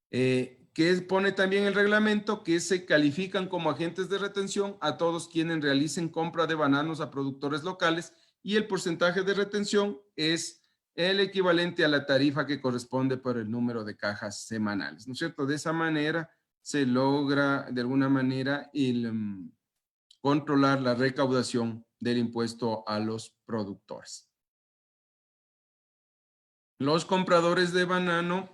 Que pone también el reglamento que se califican como agentes de retención a todos quienes realicen compra de bananos a productores locales y el porcentaje de retención es el equivalente a la tarifa que corresponde por el número de cajas semanales, ¿no es cierto? De esa manera se logra de alguna manera controlar la recaudación del impuesto a los productores. Los compradores de banano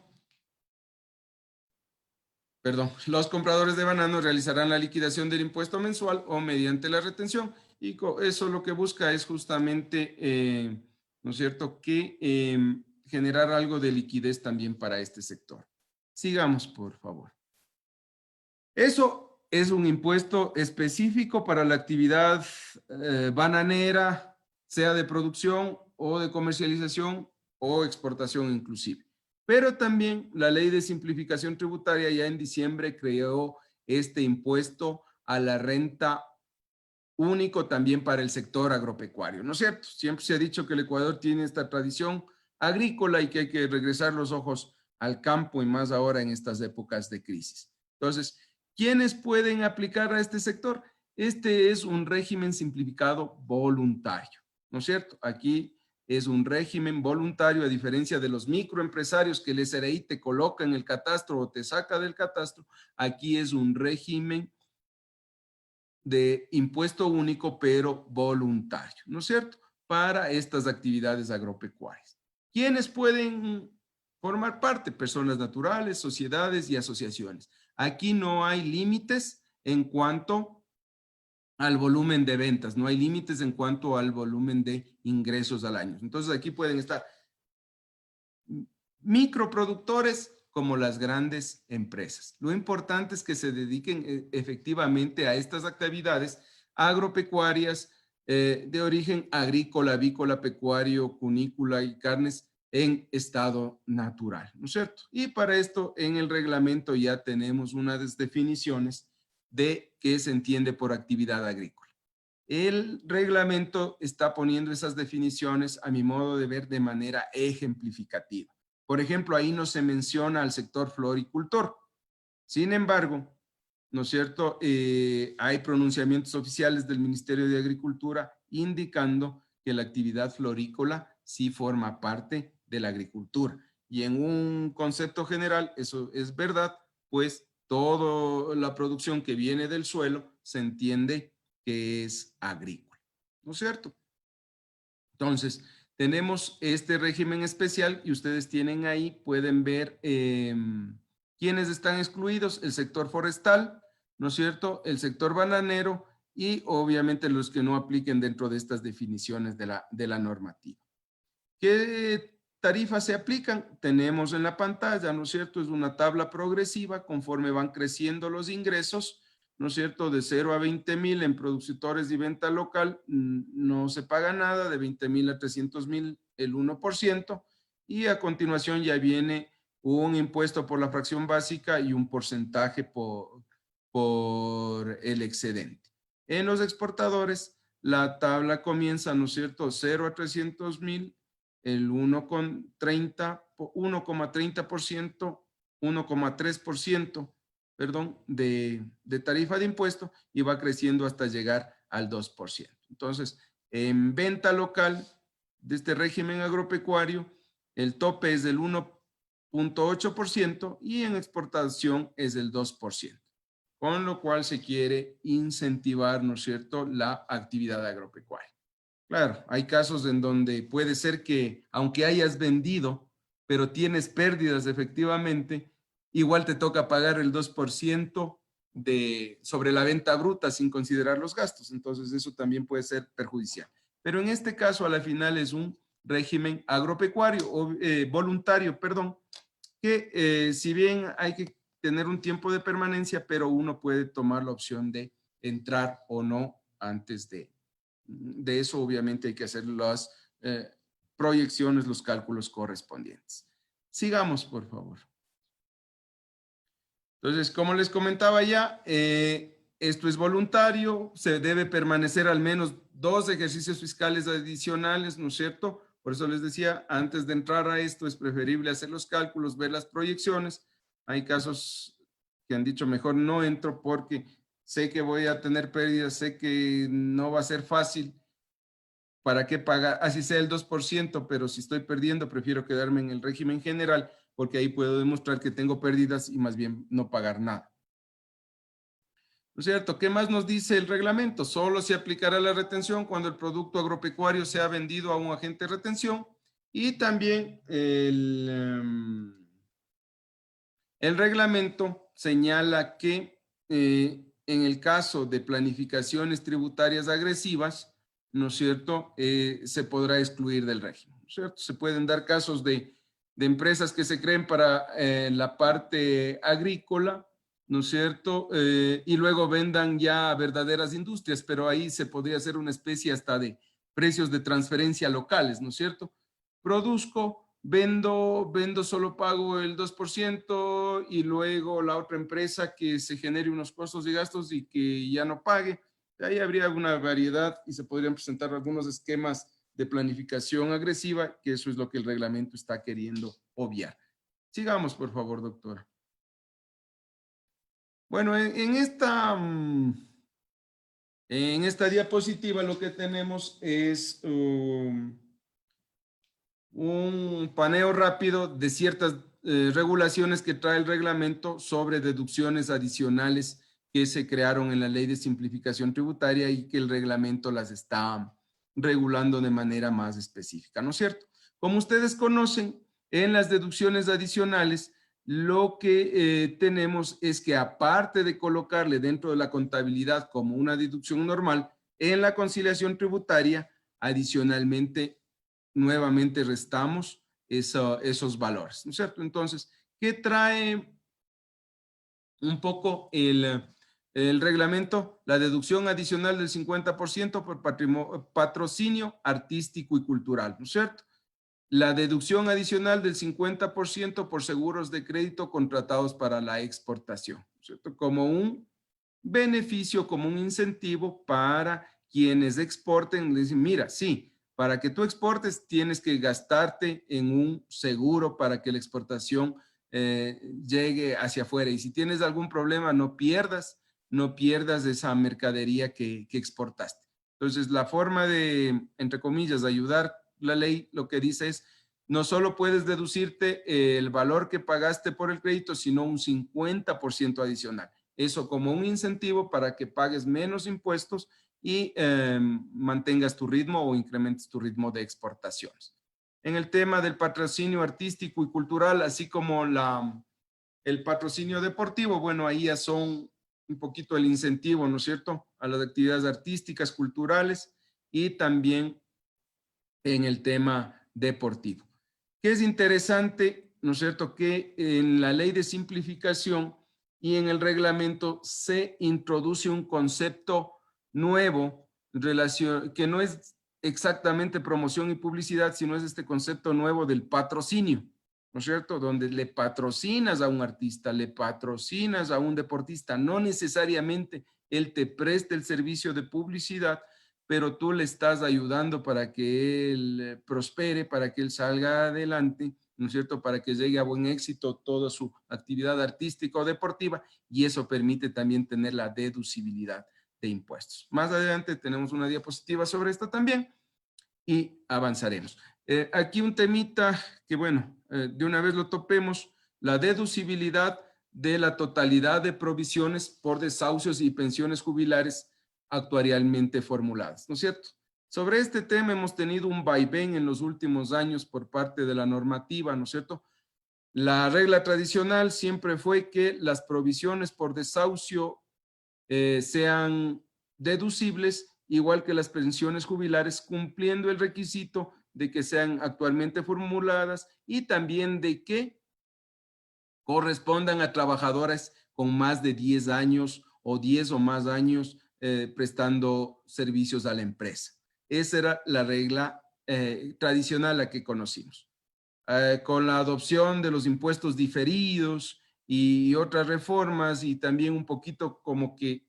realizarán la liquidación del impuesto mensual o mediante la retención, y eso lo que busca es justamente, ¿no es cierto?, que generar algo de liquidez también para este sector. Sigamos, por favor. Eso es un impuesto específico para la actividad bananera, sea de producción o de comercialización o exportación inclusive. Pero también la ley de simplificación tributaria ya en diciembre creó este impuesto a la renta único también para el sector agropecuario, ¿no es cierto? Siempre se ha dicho que el Ecuador tiene esta tradición agrícola y que hay que regresar los ojos al campo y más ahora en estas épocas de crisis. Entonces, ¿quiénes pueden aplicar a este sector? Este es un régimen simplificado voluntario, ¿no es cierto? Aquí es un régimen voluntario, a diferencia de los microempresarios que el SRI te coloca en el catastro o te saca del catastro. Aquí es un régimen de impuesto único, pero voluntario, ¿no es cierto?, para estas actividades agropecuarias. ¿Quiénes pueden formar parte? Personas naturales, sociedades y asociaciones. Aquí no hay límites en cuanto al volumen de ventas, no hay límites en cuanto al volumen de ingresos al año. Entonces aquí pueden estar microproductores como las grandes empresas. Lo importante es que se dediquen efectivamente a estas actividades agropecuarias de origen agrícola, avícola, pecuario, cunícola y carnes en estado natural, ¿no es cierto? Y para esto en el reglamento ya tenemos unas definiciones de qué se entiende por actividad agrícola. El reglamento está poniendo esas definiciones, a mi modo de ver, de manera ejemplificativa, Por ejemplo, ahí no se menciona al sector floricultor. Sin embargo, ¿no es cierto? Hay pronunciamientos oficiales del Ministerio de Agricultura indicando que la actividad florícola sí forma parte de la agricultura. Y en un concepto general, eso es verdad, pues toda la producción que viene del suelo se entiende que es agrícola, ¿no es cierto? Entonces, tenemos este régimen especial y ustedes tienen ahí, pueden ver quiénes están excluidos: el sector forestal, ¿no es cierto?, el sector bananero y obviamente los que no apliquen dentro de estas definiciones de la normativa. ¿Qué tarifas se aplican? Tenemos en la pantalla, ¿no es cierto? Es una tabla progresiva conforme van creciendo los ingresos, ¿no es cierto? De 0 a 20,000 en productores y venta local no se paga nada, de 20,000 a 300,000 el 1%, y a continuación ya viene un impuesto por la fracción básica y un porcentaje por el excedente. En los exportadores, la tabla comienza, ¿no es cierto?, 0 a 300,000, el 1,30%, 1,3%, perdón, de tarifa de impuesto, y va creciendo hasta llegar al 2%. Entonces, en venta local de este régimen agropecuario, el tope es del 1,8% y en exportación es del 2%, con lo cual se quiere incentivar, ¿no es cierto?, la actividad agropecuaria. Claro, hay casos en donde puede ser que aunque hayas vendido, pero tienes pérdidas efectivamente, igual te toca pagar el 2% sobre la venta bruta sin considerar los gastos. Entonces eso también puede ser perjudicial. Pero en este caso a la final es un régimen agropecuario o voluntario, perdón, que si bien hay que tener un tiempo de permanencia, pero uno puede tomar la opción de entrar o no antes de eso. Obviamente hay que hacer las proyecciones, los cálculos correspondientes. Sigamos, por favor. Entonces, como les comentaba ya, esto es voluntario, se debe permanecer al menos 2 ejercicios fiscales adicionales, ¿no es cierto? Por eso les decía, antes de entrar a esto es preferible hacer los cálculos, ver las proyecciones. Hay casos que han dicho mejor no entro porque sé que voy a tener pérdidas, sé que no va a ser fácil. ¿Para qué pagar? Así sea el 2%, pero si estoy perdiendo, prefiero quedarme en el régimen general, porque ahí puedo demostrar que tengo pérdidas y más bien no pagar nada. ¿No es cierto? ¿Qué más nos dice el reglamento? Solo se aplicará la retención cuando el producto agropecuario sea vendido a un agente de retención, y también el reglamento señala que en el caso de planificaciones tributarias agresivas, ¿no es cierto?, se podrá excluir del régimen, ¿no es cierto? Se pueden dar casos de empresas que se creen para la parte agrícola, ¿no es cierto?, y luego vendan ya verdaderas industrias, pero ahí se podría hacer una especie hasta de precios de transferencia locales, ¿no es cierto? Produzco, vendo, solo pago el 2% y luego la otra empresa que se genere unos costos y gastos y que ya no pague. Ahí habría alguna variedad y se podrían presentar algunos esquemas de planificación agresiva, que eso es lo que el reglamento está queriendo obviar. Sigamos, por favor, doctora. Bueno, en esta diapositiva lo que tenemos es un paneo rápido de ciertas regulaciones que trae el reglamento sobre deducciones adicionales que se crearon en la Ley de Simplificación Tributaria y que el reglamento las está regulando de manera más específica, ¿no es cierto? Como ustedes conocen, en las deducciones adicionales, lo que tenemos es que, aparte de colocarle dentro de la contabilidad como una deducción normal, en la conciliación tributaria, adicionalmente, nuevamente restamos esos valores, ¿no es cierto? Entonces, ¿qué trae un poco el reglamento? La deducción adicional del 50% por patrocinio artístico y cultural, ¿no es cierto? La deducción adicional del 50% por seguros de crédito contratados para la exportación, ¿no es cierto? Como un beneficio, como un incentivo para quienes exporten. Les dicen, mira, sí, Para que tú exportes, tienes que gastarte en un seguro para que la exportación llegue hacia afuera. Y si tienes algún problema, no pierdas esa mercadería que exportaste. Entonces, la forma de, entre comillas, ayudar la ley, lo que dice es, no solo puedes deducirte el valor que pagaste por el crédito, sino un 50% adicional. Eso como un incentivo para que pagues menos impuestos y mantengas tu ritmo o incrementes tu ritmo de exportaciones. En el tema del patrocinio artístico y cultural, así como el patrocinio deportivo, bueno, ahí ya son un poquito el incentivo, ¿no es cierto?, a las actividades artísticas, culturales y también en el tema deportivo. Que es interesante, ¿no es cierto?, que en la ley de simplificación y en el reglamento se introduce un concepto nuevo que no es exactamente promoción y publicidad, sino es este concepto nuevo del patrocinio, ¿no es cierto?, donde le patrocinas a un artista, le patrocinas a un deportista, no necesariamente él te preste el servicio de publicidad, pero tú le estás ayudando para que él prospere, para que él salga adelante, ¿no es cierto?, para que llegue a buen éxito toda su actividad artística o deportiva, y eso permite también tener la deducibilidad de impuestos. Más adelante tenemos una diapositiva sobre esto también y avanzaremos. Aquí un temita que, bueno, de una vez lo topemos, la deducibilidad de la totalidad de provisiones por desahucios y pensiones jubilares actuarialmente formuladas, ¿no es cierto? Sobre este tema hemos tenido un vaivén en los últimos años por parte de la normativa, ¿no es cierto? La regla tradicional siempre fue que las provisiones por desahucio sean deducibles, igual que las pensiones jubilares, cumpliendo el requisito de que sean actualmente formuladas y también de que correspondan a trabajadoras con más de 10 años o 10 o más años prestando servicios a la empresa. Esa era la regla tradicional la que conocimos. Con la adopción de los impuestos diferidos y otras reformas y también un poquito como que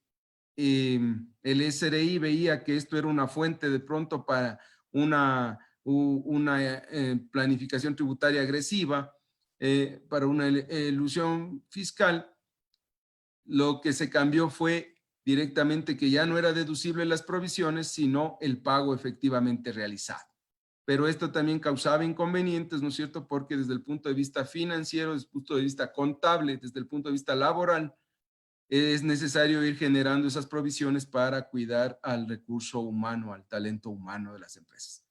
el SRI veía que esto era una fuente de pronto para una planificación tributaria agresiva, para una elusión fiscal, lo que se cambió fue directamente que ya no era deducible las provisiones, sino el pago efectivamente realizado. Pero esto también causaba inconvenientes, ¿no es cierto? Porque desde el punto de vista financiero, desde el punto de vista contable, desde el punto de vista laboral, es necesario ir generando esas provisiones para cuidar al recurso humano, al talento humano de las empresas.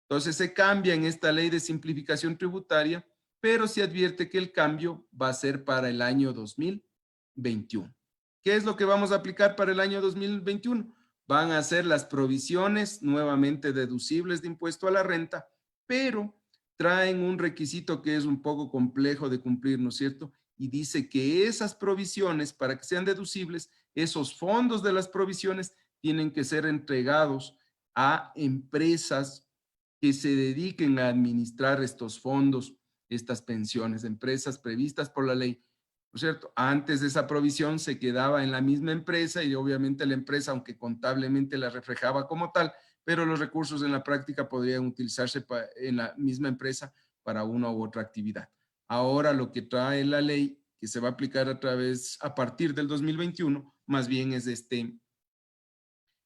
Entonces se cambia en esta ley de simplificación tributaria, pero se advierte que el cambio va a ser para el año 2021. ¿Qué es lo que vamos a aplicar para el año 2021? Van a ser las provisiones nuevamente deducibles de impuesto a la renta, pero traen un requisito que es un poco complejo de cumplir, ¿no es cierto? Y dice que esas provisiones, para que sean deducibles, esos fondos de las provisiones tienen que ser entregados a empresas que se dediquen a administrar estos fondos, estas pensiones, empresas previstas por la ley, ¿no es cierto? Antes de esa provisión se quedaba en la misma empresa y obviamente la empresa, aunque contablemente la reflejaba como tal, pero los recursos en la práctica podrían utilizarse en la misma empresa para una u otra actividad. Ahora lo que trae la ley que se va a aplicar a partir del 2021, más bien es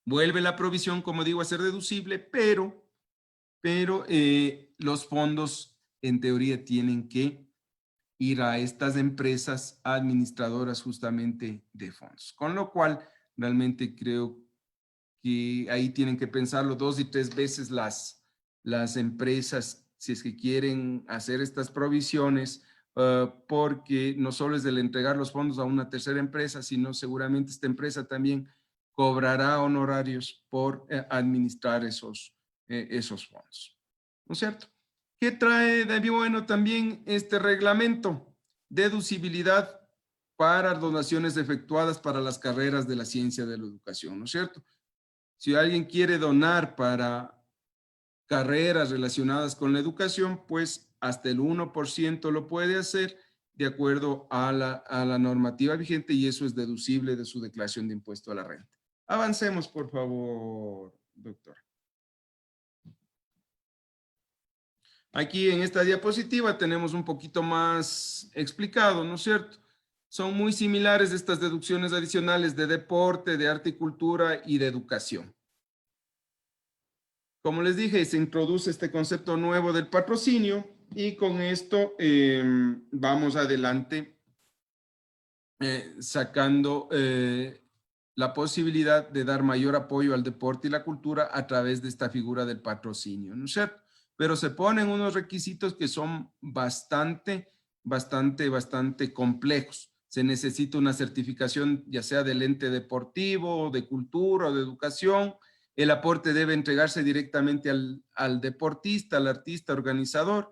vuelve la provisión, como digo, a ser deducible, pero los fondos en teoría tienen que ir a estas empresas administradoras justamente de fondos. Con lo cual, realmente creo que ahí tienen que pensarlo 2 y 3 veces las empresas si es que quieren hacer estas provisiones, porque no solo es el entregar los fondos a una tercera empresa, sino seguramente esta empresa también cobrará honorarios por administrar esos fondos. ¿No es cierto? ¿Qué trae de bueno también este reglamento? Deducibilidad para donaciones efectuadas para las carreras de la ciencia de la educación, ¿no es cierto? Si alguien quiere donar para carreras relacionadas con la educación, pues hasta el 1% lo puede hacer de acuerdo a la normativa vigente y eso es deducible de su declaración de impuesto a la renta. Avancemos, por favor, doctor. Aquí en esta diapositiva tenemos un poquito más explicado, ¿no es cierto? Son muy similares estas deducciones adicionales de deporte, de arte y cultura y de educación. Como les dije, se introduce este concepto nuevo del patrocinio y con esto vamos adelante sacando la posibilidad de dar mayor apoyo al deporte y la cultura a través de esta figura del patrocinio, ¿no es cierto? Pero se ponen unos requisitos que son bastante complejos. Se necesita una certificación ya sea del ente deportivo, de cultura o de educación. El aporte debe entregarse directamente al deportista, al artista, organizador,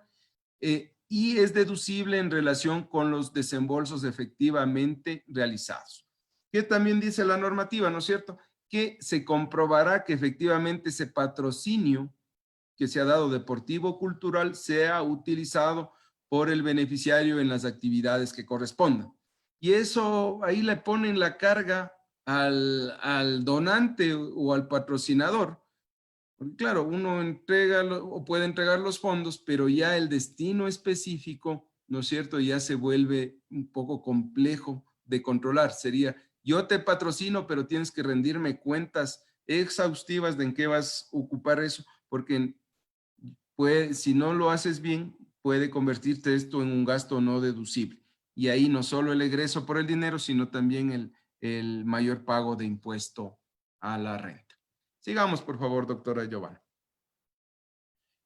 y es deducible en relación con los desembolsos efectivamente realizados. Que también dice la normativa, ¿no es cierto? Que se comprobará que efectivamente ese patrocinio que se ha dado deportivo o cultural sea utilizado por el beneficiario en las actividades que correspondan. Y eso ahí le ponen la carga al donante o al patrocinador. Porque claro, uno entrega o puede entregar los fondos, pero ya el destino específico, ¿no es cierto? Ya se vuelve un poco complejo de controlar. Sería, yo te patrocino, pero tienes que rendirme cuentas exhaustivas de en qué vas a ocupar eso, porque si no lo haces bien, puede convertirte esto en un gasto no deducible. Y ahí no solo el egreso por el dinero, sino también el mayor pago de impuesto a la renta. Sigamos, por favor, doctora Giovanna.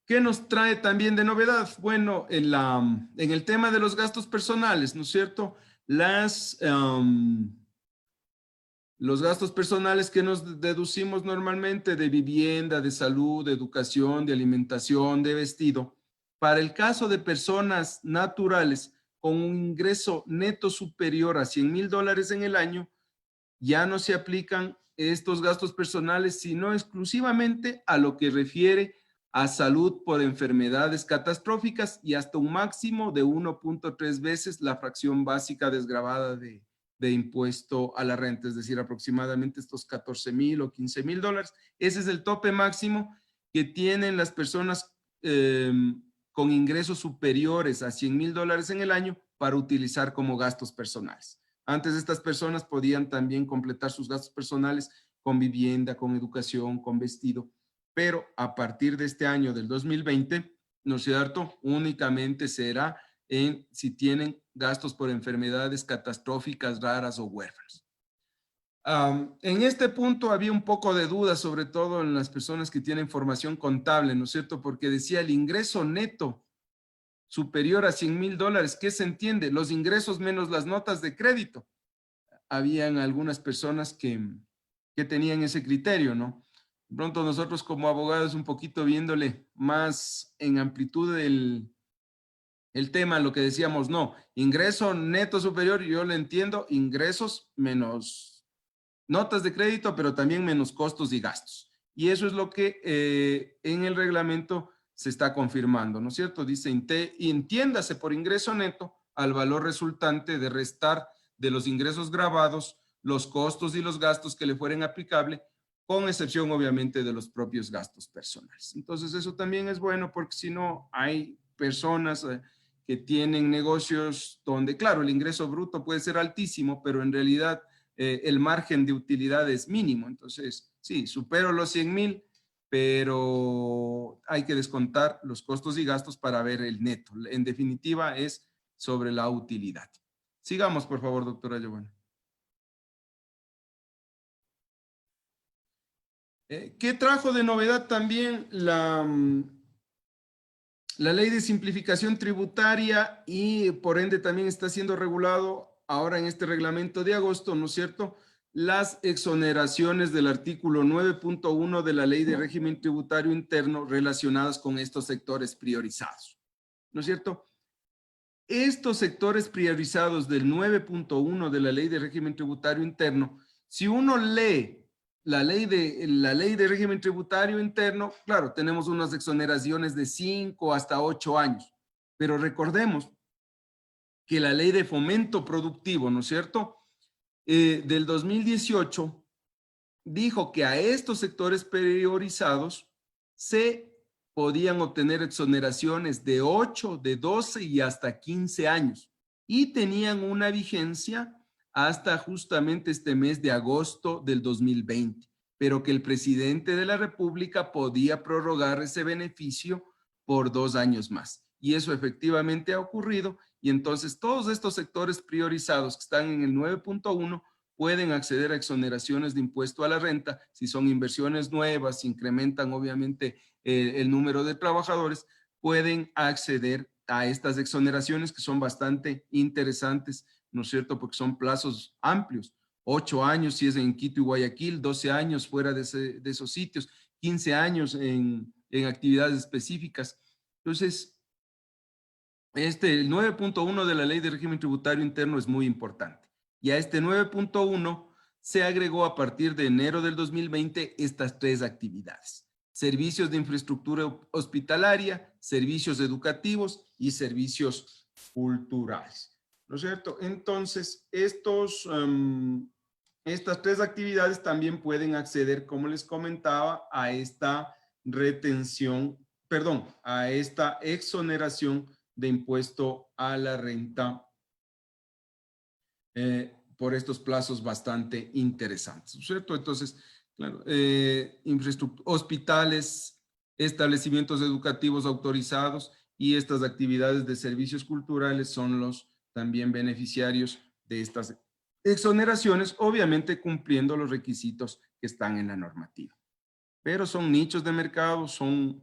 ¿Qué nos trae también de novedad? Bueno, en el tema de los gastos personales, ¿no es cierto? Los gastos personales que nos deducimos normalmente de vivienda, de salud, de educación, de alimentación, de vestido, para el caso de personas naturales con un ingreso neto superior a $100,000 en el año, ya no se aplican estos gastos personales, sino exclusivamente a lo que refiere a salud por enfermedades catastróficas y hasta un máximo de 1.3 veces la fracción básica desgravada de impuesto a la renta, es decir, aproximadamente estos 14,000 o 15,000 dólares. Ese es el tope máximo que tienen las personas con ingresos superiores a 100,000 dólares en el año para utilizar como gastos personales. Antes estas personas podían también completar sus gastos personales con vivienda, con educación, con vestido, pero a partir de este año del 2020, ¿no es cierto? Únicamente será si tienen gastos por enfermedades catastróficas, raras o huérfanos. En este punto había un poco de duda, sobre todo en las personas que tienen formación contable, ¿no es cierto? Porque decía el ingreso neto superior a 100,000 dólares. ¿Qué se entiende? Los ingresos menos las notas de crédito. Habían algunas personas que tenían ese criterio, ¿no? De pronto nosotros como abogados un poquito viéndole más en amplitud el tema, lo que decíamos, no, ingreso neto superior, yo le entiendo, ingresos menos notas de crédito, pero también menos costos y gastos. Y eso es lo que en el reglamento se está confirmando, ¿no es cierto? Dice, entiéndase por ingreso neto al valor resultante de restar de los ingresos grabados, los costos y los gastos que le fueren aplicables, con excepción obviamente de los propios gastos personales. Entonces eso también es bueno porque si no hay personas que tienen negocios donde, claro, el ingreso bruto puede ser altísimo, pero en realidad el margen de utilidad es mínimo. Entonces, sí, supero los 100,000, pero hay que descontar los costos y gastos para ver el neto. En definitiva, es sobre la utilidad. Sigamos, por favor, doctora Giovanna. ¿Qué trajo de novedad también la ley de simplificación tributaria y por ende también está siendo regulado ahora en este reglamento de agosto, ¿no es cierto? Las exoneraciones del artículo 9.1 de la ley de régimen tributario interno relacionadas con estos sectores priorizados, ¿no es cierto? Estos sectores priorizados del 9.1 de la ley de régimen tributario interno, si uno lee la ley de régimen tributario interno, claro, tenemos unas exoneraciones de 5 hasta 8 años, pero recordemos que la ley de fomento productivo, ¿no es cierto?, del 2018 dijo que a estos sectores priorizados se podían obtener exoneraciones de 8, de 12 y hasta 15 años. Y tenían una vigencia hasta justamente este mes de agosto del 2020, pero que el presidente de la República podía prorrogar ese beneficio por 2 años más. Y eso efectivamente ha ocurrido, y entonces todos estos sectores priorizados que están en el 9.1 pueden acceder a exoneraciones de impuesto a la renta si son inversiones nuevas, si incrementan obviamente el número de trabajadores, pueden acceder a estas exoneraciones que son bastante interesantes, ¿no es cierto? Porque son plazos amplios, 8 años si es en Quito y Guayaquil, 12 años fuera de esos sitios, 15 años en actividades específicas. Entonces, el 9.1 de la Ley de Régimen Tributario Interno es muy importante. Y a este 9.1 se agregó a partir de enero del 2020 estas 3 actividades: servicios de infraestructura hospitalaria, servicios educativos y servicios culturales. ¿No es cierto? Entonces, estas 3 actividades también pueden acceder, como les comentaba, a esta a esta exoneración de impuesto a la renta por estos plazos bastante interesantes, ¿no es cierto? Entonces, claro, hospitales, establecimientos educativos autorizados y estas actividades de servicios culturales son los también beneficiarios de estas exoneraciones, obviamente cumpliendo los requisitos que están en la normativa. Pero son nichos de mercado, son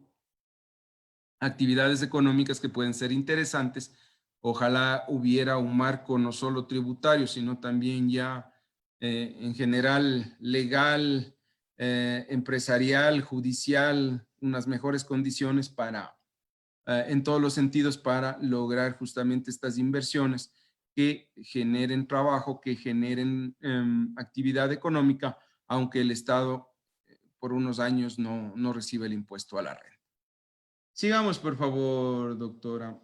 actividades económicas que pueden ser interesantes. Ojalá hubiera un marco no solo tributario, sino también ya en general legal, empresarial, judicial, unas mejores condiciones para, en todos los sentidos, para lograr justamente estas inversiones que generen trabajo, que generen actividad económica, aunque el Estado por unos años no recibe el impuesto a la renta. Sigamos, por favor, doctora.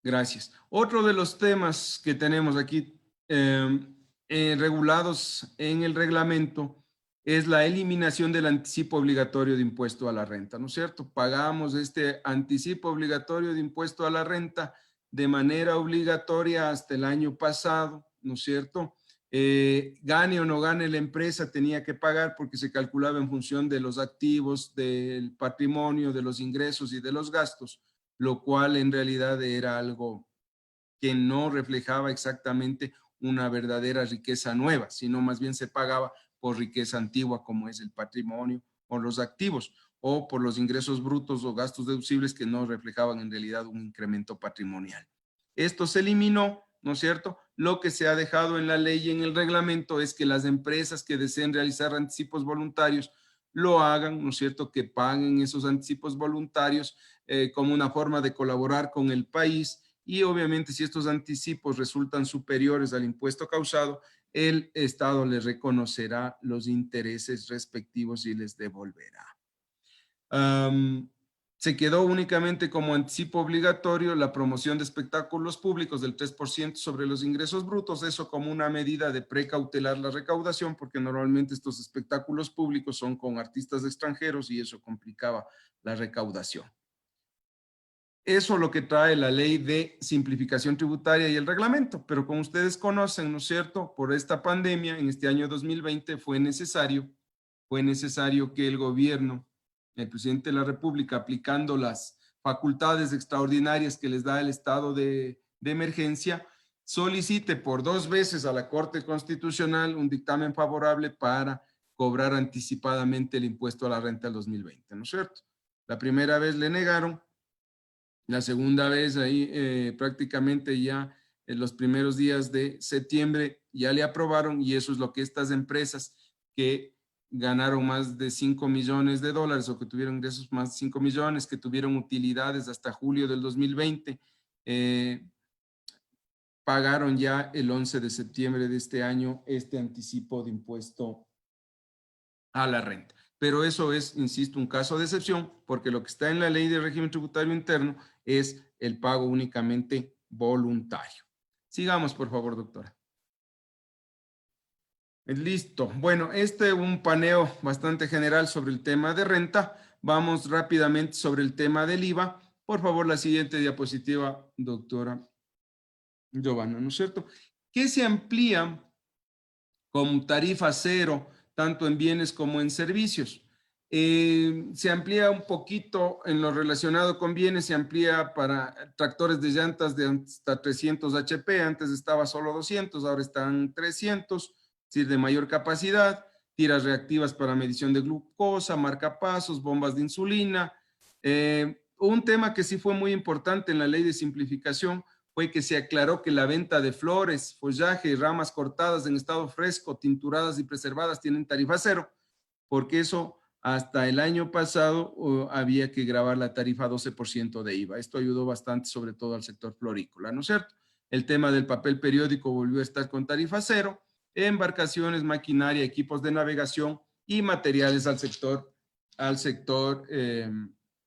Gracias. Otro de los temas que tenemos aquí regulados en el reglamento es la eliminación del anticipo obligatorio de impuesto a la renta, ¿no es cierto? Pagamos este anticipo obligatorio de impuesto a la renta de manera obligatoria hasta el año pasado, ¿no es cierto? Gane o no gane la empresa, tenía que pagar porque se calculaba en función de los activos, del patrimonio, de los ingresos y de los gastos, lo cual en realidad era algo que no reflejaba exactamente una verdadera riqueza nueva, sino más bien se pagaba por riqueza antigua como es el patrimonio o los activos, o por los ingresos brutos o gastos deducibles que no reflejaban en realidad un incremento patrimonial. Esto se eliminó, ¿no es cierto? Lo que se ha dejado en la ley y en el reglamento es que las empresas que deseen realizar anticipos voluntarios lo hagan, ¿no es cierto? Que paguen esos anticipos voluntarios como una forma de colaborar con el país, y obviamente si estos anticipos resultan superiores al impuesto causado, el Estado les reconocerá los intereses respectivos y les devolverá. Se quedó únicamente como anticipo obligatorio la promoción de espectáculos públicos del 3% sobre los ingresos brutos, eso como una medida de precautelar la recaudación, porque normalmente estos espectáculos públicos son con artistas extranjeros y eso complicaba la recaudación. Eso es lo que trae la ley de simplificación tributaria y el reglamento, pero como ustedes conocen, ¿no es cierto? Por esta pandemia, en este año 2020 fue necesario que el gobierno, el presidente de la República, aplicando las facultades extraordinarias que les da el estado de emergencia, solicite por 2 veces a la Corte Constitucional un dictamen favorable para cobrar anticipadamente el impuesto a la renta del 2020, ¿no es cierto? La primera vez le negaron. La segunda vez ahí prácticamente ya en los primeros días de septiembre ya le aprobaron, y eso es lo que estas empresas que ganaron más de $5 millones o que tuvieron ingresos más de 5 millones, que tuvieron utilidades hasta julio del 2020, pagaron ya el 11 de septiembre de este año este anticipo de impuesto a la renta. Pero eso es, insisto, un caso de excepción, porque lo que está en la Ley de Régimen Tributario Interno es el pago únicamente voluntario. Sigamos, por favor, doctora. Listo. Bueno, un paneo bastante general sobre el tema de renta, vamos rápidamente sobre el tema del IVA. Por favor, la siguiente diapositiva, doctora Giovanna, ¿no es cierto? Que se amplía con tarifa cero, tanto en bienes como en servicios. Se amplía un poquito en lo relacionado con bienes, se amplía para tractores de llantas de hasta 300 HP, antes estaba solo 200, ahora están 300, es decir, de mayor capacidad, tiras reactivas para medición de glucosa, marcapasos, bombas de insulina. Un tema que sí fue muy importante en la ley de simplificación fue que se aclaró que la venta de flores, follaje y ramas cortadas en estado fresco, tinturadas y preservadas tienen tarifa cero, porque eso hasta el año pasado había que grabar la tarifa 12% de IVA. Esto ayudó bastante, sobre todo al sector florícola, ¿no es cierto? El tema del papel periódico volvió a estar con tarifa cero, embarcaciones, maquinaria, equipos de navegación y materiales al sector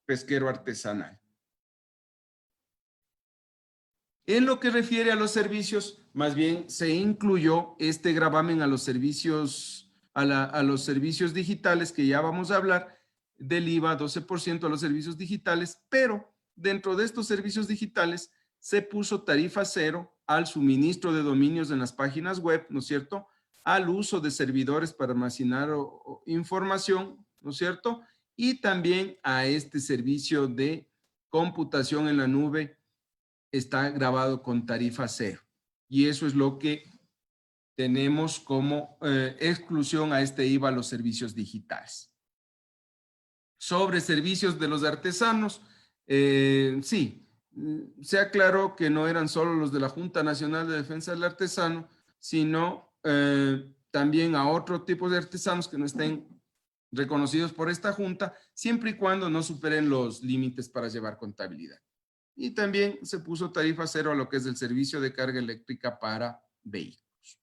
pesquero artesanal. En lo que refiere a los servicios, más bien se incluyó este gravamen a los servicios, a los servicios digitales, que ya vamos a hablar del IVA, 12% a los servicios digitales, pero dentro de estos servicios digitales se puso tarifa cero al suministro de dominios en las páginas web, ¿no es cierto? Al uso de servidores para almacenar información, ¿no es cierto? Y también a este servicio de computación en la nube está grabado con tarifa cero. Y eso es lo que tenemos como exclusión a este IVA a los servicios digitales. Sobre servicios de los artesanos, sí, se aclaró que no eran solo los de la Junta Nacional de Defensa del Artesano, sino también a otro tipo de artesanos que no estén reconocidos por esta Junta, siempre y cuando no superen los límites para llevar contabilidad. Y también se puso tarifa cero a lo que es el servicio de carga eléctrica para vehículos.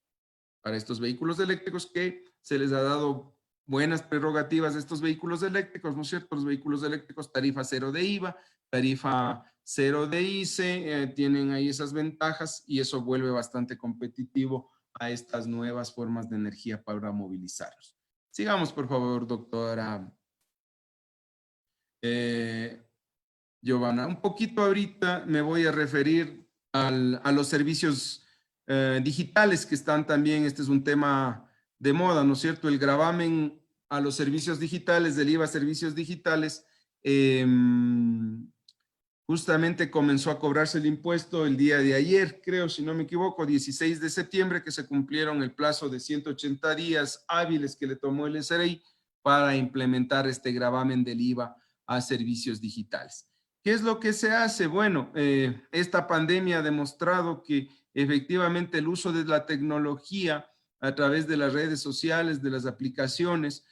Para estos vehículos eléctricos que se les ha dado buenas prerrogativas a estos vehículos eléctricos, ¿no es cierto? Los vehículos eléctricos, tarifa cero de IVA, tarifa cero de ICE, tienen ahí esas ventajas y eso vuelve bastante competitivo a estas nuevas formas de energía para movilizarlos. Sigamos, por favor, doctora Giovanna. Un poquito ahorita me voy a referir a los servicios digitales que están también, este es un tema de moda, ¿no es cierto? El gravamen a los servicios digitales, del IVA a servicios digitales, justamente comenzó a cobrarse el impuesto el día de ayer, creo, si no me equivoco, 16 de septiembre, que se cumplieron el plazo de 180 días hábiles que le tomó el SRI para implementar este gravamen del IVA a servicios digitales. ¿Qué es lo que se hace? Bueno, esta pandemia ha demostrado que efectivamente el uso de la tecnología a través de las redes sociales, de las aplicaciones,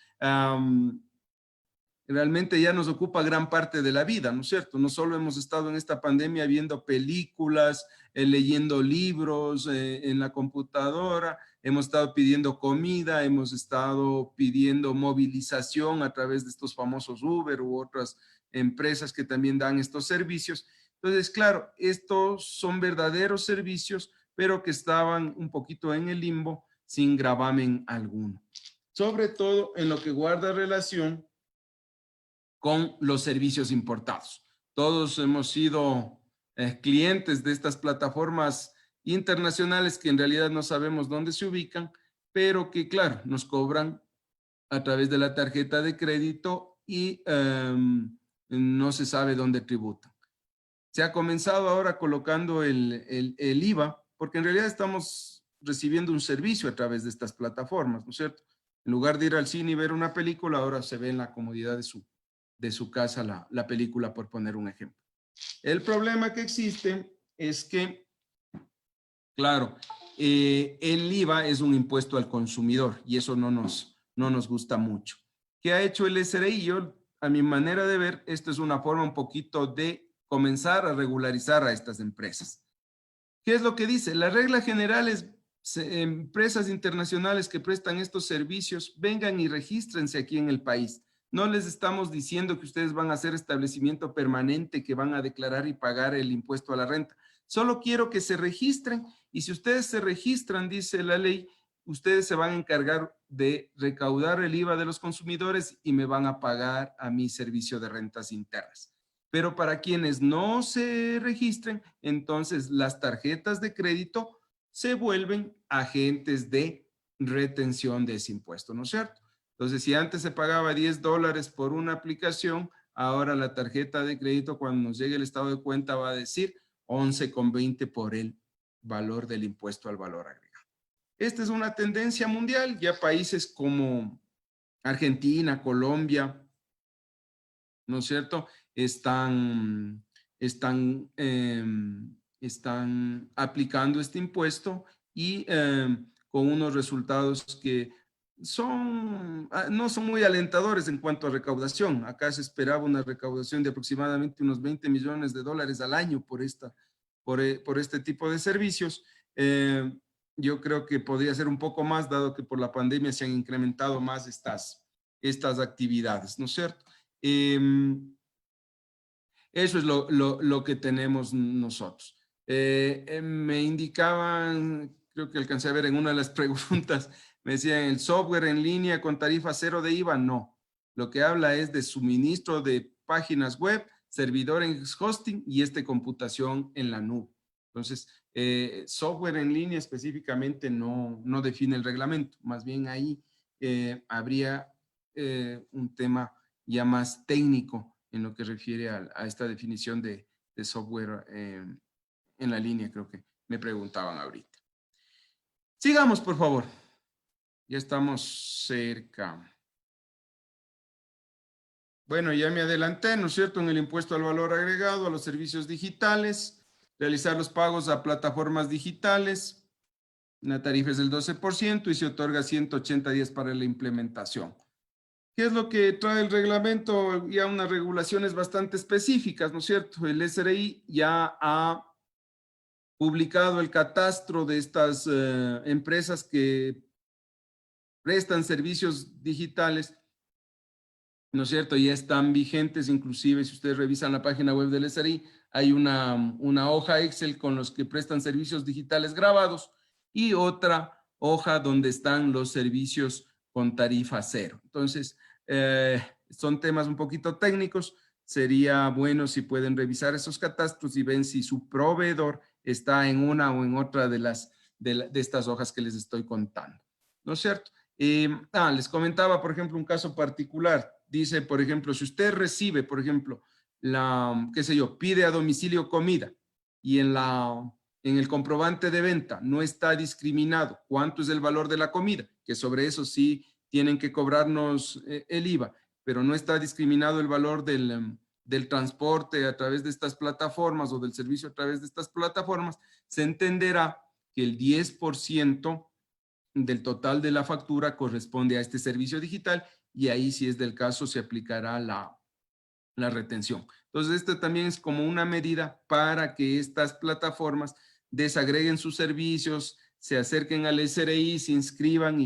realmente ya nos ocupa gran parte de la vida, ¿no es cierto? No solo hemos estado en esta pandemia viendo películas, leyendo libros en la computadora, hemos estado pidiendo comida, hemos estado pidiendo movilización a través de estos famosos Uber u otras empresas que también dan estos servicios. Entonces, claro, estos son verdaderos servicios, pero que estaban un poquito en el limbo sin gravamen alguno. Sobre todo en lo que guarda relación con los servicios importados. Todos hemos sido clientes de estas plataformas internacionales que en realidad no sabemos dónde se ubican, pero que, claro, nos cobran a través de la tarjeta de crédito y no se sabe dónde tributan. Se ha comenzado ahora colocando el IVA, porque en realidad estamos recibiendo un servicio a través de estas plataformas, ¿no es cierto? En lugar de ir al cine y ver una película, ahora se ve en la comodidad de su casa la película, por poner un ejemplo. El problema que existe es que, claro, el IVA es un impuesto al consumidor y eso no nos gusta mucho. ¿Qué ha hecho el SRI? Yo, a mi manera de ver, esto es una forma un poquito de comenzar a regularizar a estas empresas. ¿Qué es lo que dice? La regla general es empresas internacionales que prestan estos servicios vengan y regístrense aquí en el país. No les estamos diciendo que ustedes van a hacer establecimiento permanente, que van a declarar y pagar el impuesto a la renta. Solo quiero que se registren y si ustedes se registran, dice la ley, ustedes se van a encargar de recaudar el IVA de los consumidores y me van a pagar a mi servicio de rentas internas. Pero para quienes no se registren, entonces las tarjetas de crédito se vuelven agentes de retención de ese impuesto, ¿no es cierto? Entonces, si antes se pagaba $10 por una aplicación, ahora la tarjeta de crédito, cuando nos llegue el estado de cuenta, va a decir 11,20 por el valor del impuesto al valor agregado. Esta es una tendencia mundial. Ya países como Argentina, Colombia, ¿no es cierto?, están aplicando este impuesto y con unos resultados que no son muy alentadores en cuanto a recaudación. Acá se esperaba una recaudación de aproximadamente unos $20 millones al año por este tipo de servicios. Yo creo que podría ser un poco más, dado que por la pandemia se han incrementado más estas actividades, ¿no es cierto? Eso es lo que tenemos nosotros. Me indicaban, creo que alcancé a ver en una de las preguntas, me decían, ¿el software en línea con tarifa cero de IVA? No. Lo que habla es de suministro de páginas web, servidor en hosting y computación en la nube. Entonces, software en línea específicamente no define el reglamento. Más bien ahí habría un tema ya más técnico en lo que refiere a esta definición de software en la línea, creo que me preguntaban ahorita. Sigamos, por favor. Ya estamos cerca. Bueno, ya me adelanté, ¿no es cierto?, en el impuesto al valor agregado, a los servicios digitales, realizar los pagos a plataformas digitales. La tarifa es del 12% y se otorga 180 días para la implementación. ¿Qué es lo que trae el reglamento? Ya unas regulaciones bastante específicas, ¿no es cierto? El SRI ya ha publicado el catastro de estas empresas que prestan servicios digitales, ¿no es cierto? Ya están vigentes, inclusive si ustedes revisan la página web del SRI, hay una hoja Excel con los que prestan servicios digitales grabados y otra hoja donde están los servicios con tarifa cero. Entonces, son temas un poquito técnicos. Sería bueno si pueden revisar esos catastros y ven si su proveedor está en una o en otra de estas hojas que les estoy contando, ¿no es cierto? Les comentaba, por ejemplo, un caso particular. Dice, por ejemplo, si usted recibe, por ejemplo, qué sé yo, pide a domicilio comida y en el comprobante de venta no está discriminado cuánto es el valor de la comida, que sobre eso sí tienen que cobrarnos el IVA, pero no está discriminado el valor del transporte a través de estas plataformas o del servicio a través de estas plataformas, se entenderá que el 10% del total de la factura corresponde a este servicio digital y ahí, si es del caso, se aplicará la retención. Entonces, esto también es como una medida para que estas plataformas desagreguen sus servicios, se acerquen al SRI, se inscriban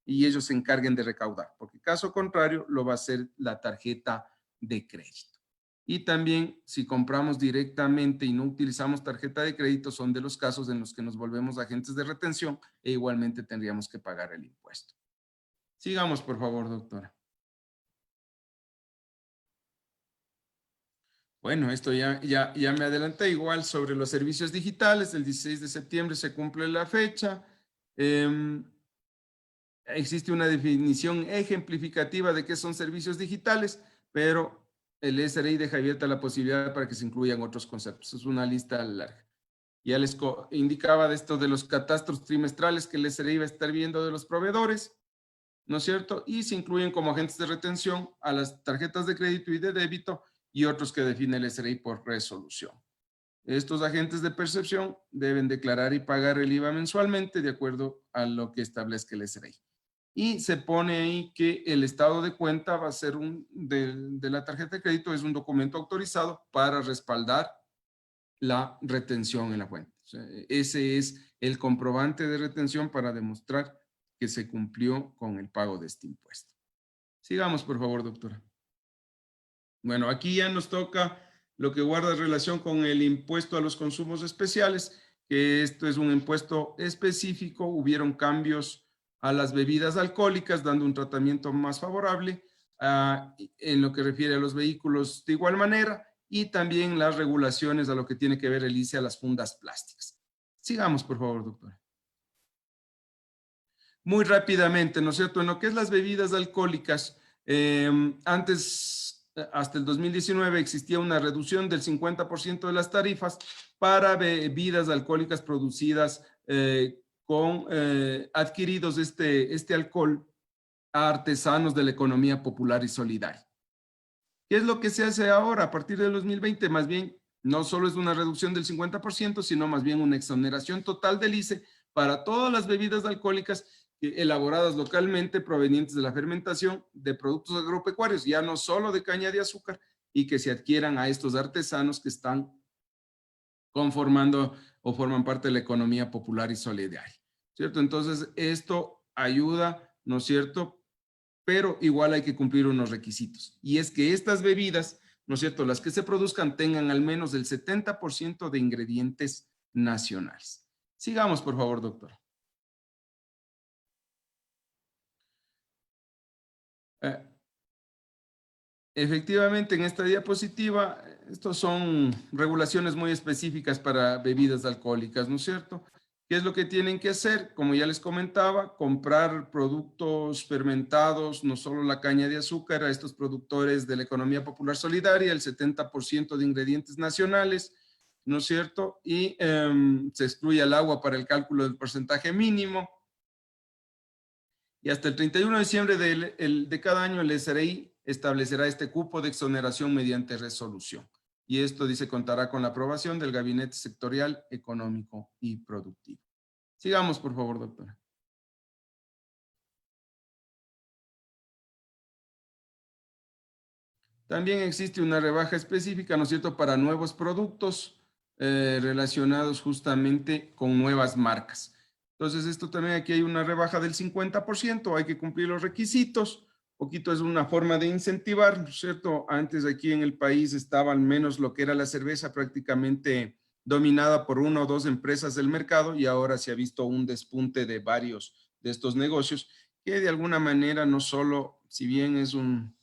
y ellos se encarguen de recaudar, porque caso contrario lo va a hacer la tarjeta de crédito. Y también si compramos directamente y no utilizamos tarjeta de crédito, son de los casos en los que nos volvemos agentes de retención e igualmente tendríamos que pagar el impuesto. Sigamos, por favor, doctora. Bueno, esto ya me adelanté. Igual sobre los servicios digitales, el 16 de septiembre se cumple la fecha. Existe una definición ejemplificativa de qué son servicios digitales, pero el SRI deja abierta la posibilidad para que se incluyan otros conceptos. Es una lista larga. Ya les indicaba de esto de los catastros trimestrales que el SRI va a estar viendo de los proveedores, ¿no es cierto? Y se incluyen como agentes de retención a las tarjetas de crédito y de débito y otros que define el SRI por resolución. Estos agentes de percepción deben declarar y pagar el IVA mensualmente de acuerdo a lo que establezca el SRI. Y se pone ahí que el estado de cuenta va a ser de la tarjeta de crédito, es un documento autorizado para respaldar la retención en la cuenta. O sea, ese es el comprobante de retención para demostrar que se cumplió con el pago de este impuesto. Sigamos, por favor, doctora. Bueno, aquí ya nos toca lo que guarda relación con el impuesto a los consumos especiales. que esto es un impuesto específico. Hubieron cambios a las bebidas alcohólicas, dando un tratamiento más favorable en lo que refiere a los vehículos de igual manera, y también las regulaciones a lo que tiene que ver el ICE a las fundas plásticas. Sigamos, por favor, doctora. Muy rápidamente, ¿no es cierto? En lo que es las bebidas alcohólicas, antes, hasta el 2019, existía una reducción del 50% de las tarifas para bebidas alcohólicas producidas adquiridos este alcohol a artesanos de la economía popular y solidaria. ¿Qué es lo que se hace ahora a partir del 2020? Más bien, no solo es una reducción del 50%, sino más bien una exoneración total del ICE para todas las bebidas alcohólicas elaboradas localmente, provenientes de la fermentación de productos agropecuarios, ya no solo de caña de azúcar, y que se adquieran a estos artesanos que están conformando o forman parte de la economía popular y solidaria, ¿cierto? Entonces, esto ayuda, ¿no es cierto? Pero igual hay que cumplir unos requisitos. Y es que estas bebidas, ¿no es cierto?, las que se produzcan tengan al menos el 70% de ingredientes nacionales. Sigamos, por favor, doctora. Efectivamente, en esta diapositiva, estos son regulaciones muy específicas para bebidas alcohólicas, ¿no es cierto? ¿Qué es lo que tienen que hacer? Como ya les comentaba, comprar productos fermentados, no solo la caña de azúcar, a estos productores de la economía popular solidaria, el 70% de ingredientes nacionales, ¿no es cierto? Y se excluye el agua para el cálculo del porcentaje mínimo. Y hasta el 31 de diciembre de cada año el SRI establecerá este cupo de exoneración mediante resolución. Y esto dice contará con la aprobación del Gabinete Sectorial Económico y Productivo. Sigamos, por favor, doctora. También existe una rebaja específica, ¿no es cierto?, para nuevos productos relacionados justamente con nuevas marcas. Entonces, esto también aquí hay una rebaja del 50%, hay que cumplir los requisitos. Poquito es una forma de incentivar, ¿no es cierto? Antes aquí en el país estaba al menos lo que era la cerveza prácticamente dominada por una o dos empresas del mercado, y ahora se ha visto un despunte de varios de estos negocios que de alguna manera no solo, si bien es un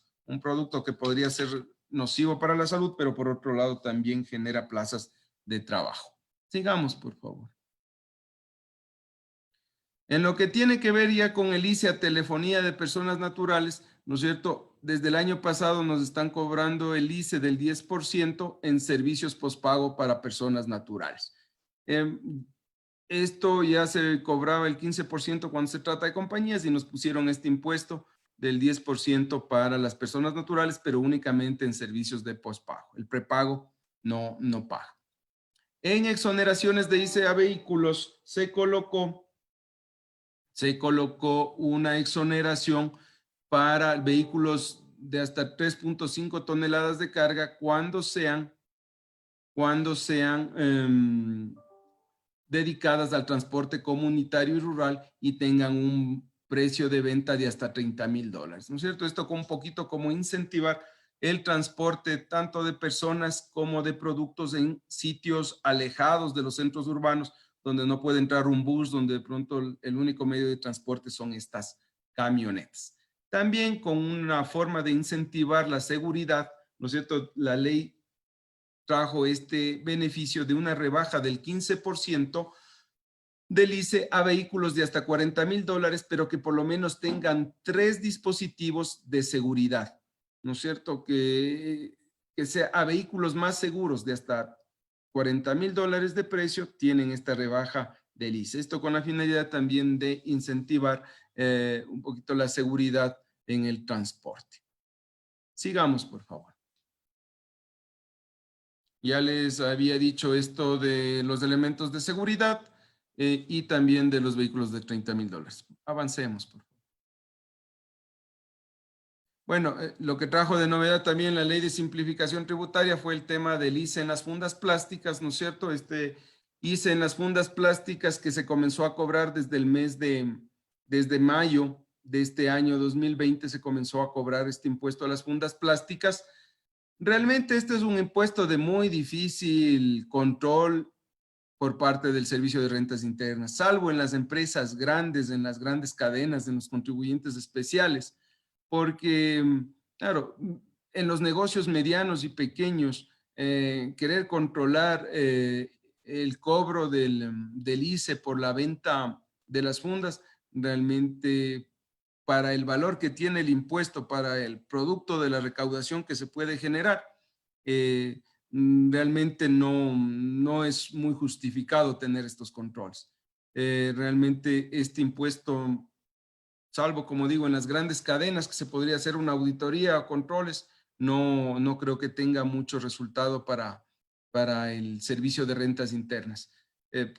producto que podría ser nocivo para la salud, pero por otro lado también genera plazas de trabajo. Sigamos, por favor. En lo que tiene que ver ya con el ICE a telefonía de personas naturales, ¿no es cierto? Desde el año pasado nos están cobrando el ICE del 10% en servicios pospago para personas naturales. Esto ya se cobraba el 15% cuando se trata de compañías, y nos pusieron este impuesto del 10% para las personas naturales, pero únicamente en servicios de pospago. El prepago no paga. En exoneraciones de ICE a vehículos se colocó una exoneración para vehículos de hasta 3.5 toneladas de carga cuando sean dedicadas al transporte comunitario y rural y tengan un precio de venta de hasta $30,000, ¿no es cierto? Esto con un poquito como incentivar el transporte tanto de personas como de productos en sitios alejados de los centros urbanos, donde no puede entrar un bus, donde de pronto el único medio de transporte son estas camionetas. También con una forma de incentivar la seguridad, ¿no es cierto? La ley trajo este beneficio de una rebaja del 15% del ICE a vehículos de hasta $40,000, pero que por lo menos tengan 3 dispositivos de seguridad, ¿no es cierto? Que sea a vehículos más seguros de hasta $40,000 de precio, tienen esta rebaja del ICE. Esto con la finalidad también de incentivar un poquito la seguridad en el transporte. Sigamos, por favor. Ya les había dicho esto de los elementos de seguridad y también de los vehículos de $30,000. Avancemos, por favor. Bueno, lo que trajo de novedad también la ley de simplificación tributaria fue el tema del ICE en las fundas plásticas, ¿no es cierto? Este ICE en las fundas plásticas que se comenzó a cobrar desde mayo de este año 2020, se comenzó a cobrar este impuesto a las fundas plásticas. Realmente este es un impuesto de muy difícil control por parte del Servicio de Rentas Internas, salvo en las empresas grandes, en las grandes cadenas, en los contribuyentes especiales, porque, claro, en los negocios medianos y pequeños, querer controlar el cobro del ICE por la venta de las fundas, realmente para el valor que tiene el impuesto, para el producto de la recaudación que se puede generar, realmente no es muy justificado tener estos controles. Realmente este impuesto, salvo, como digo, en las grandes cadenas que se podría hacer una auditoría o controles, no creo que tenga mucho resultado para el servicio de rentas internas.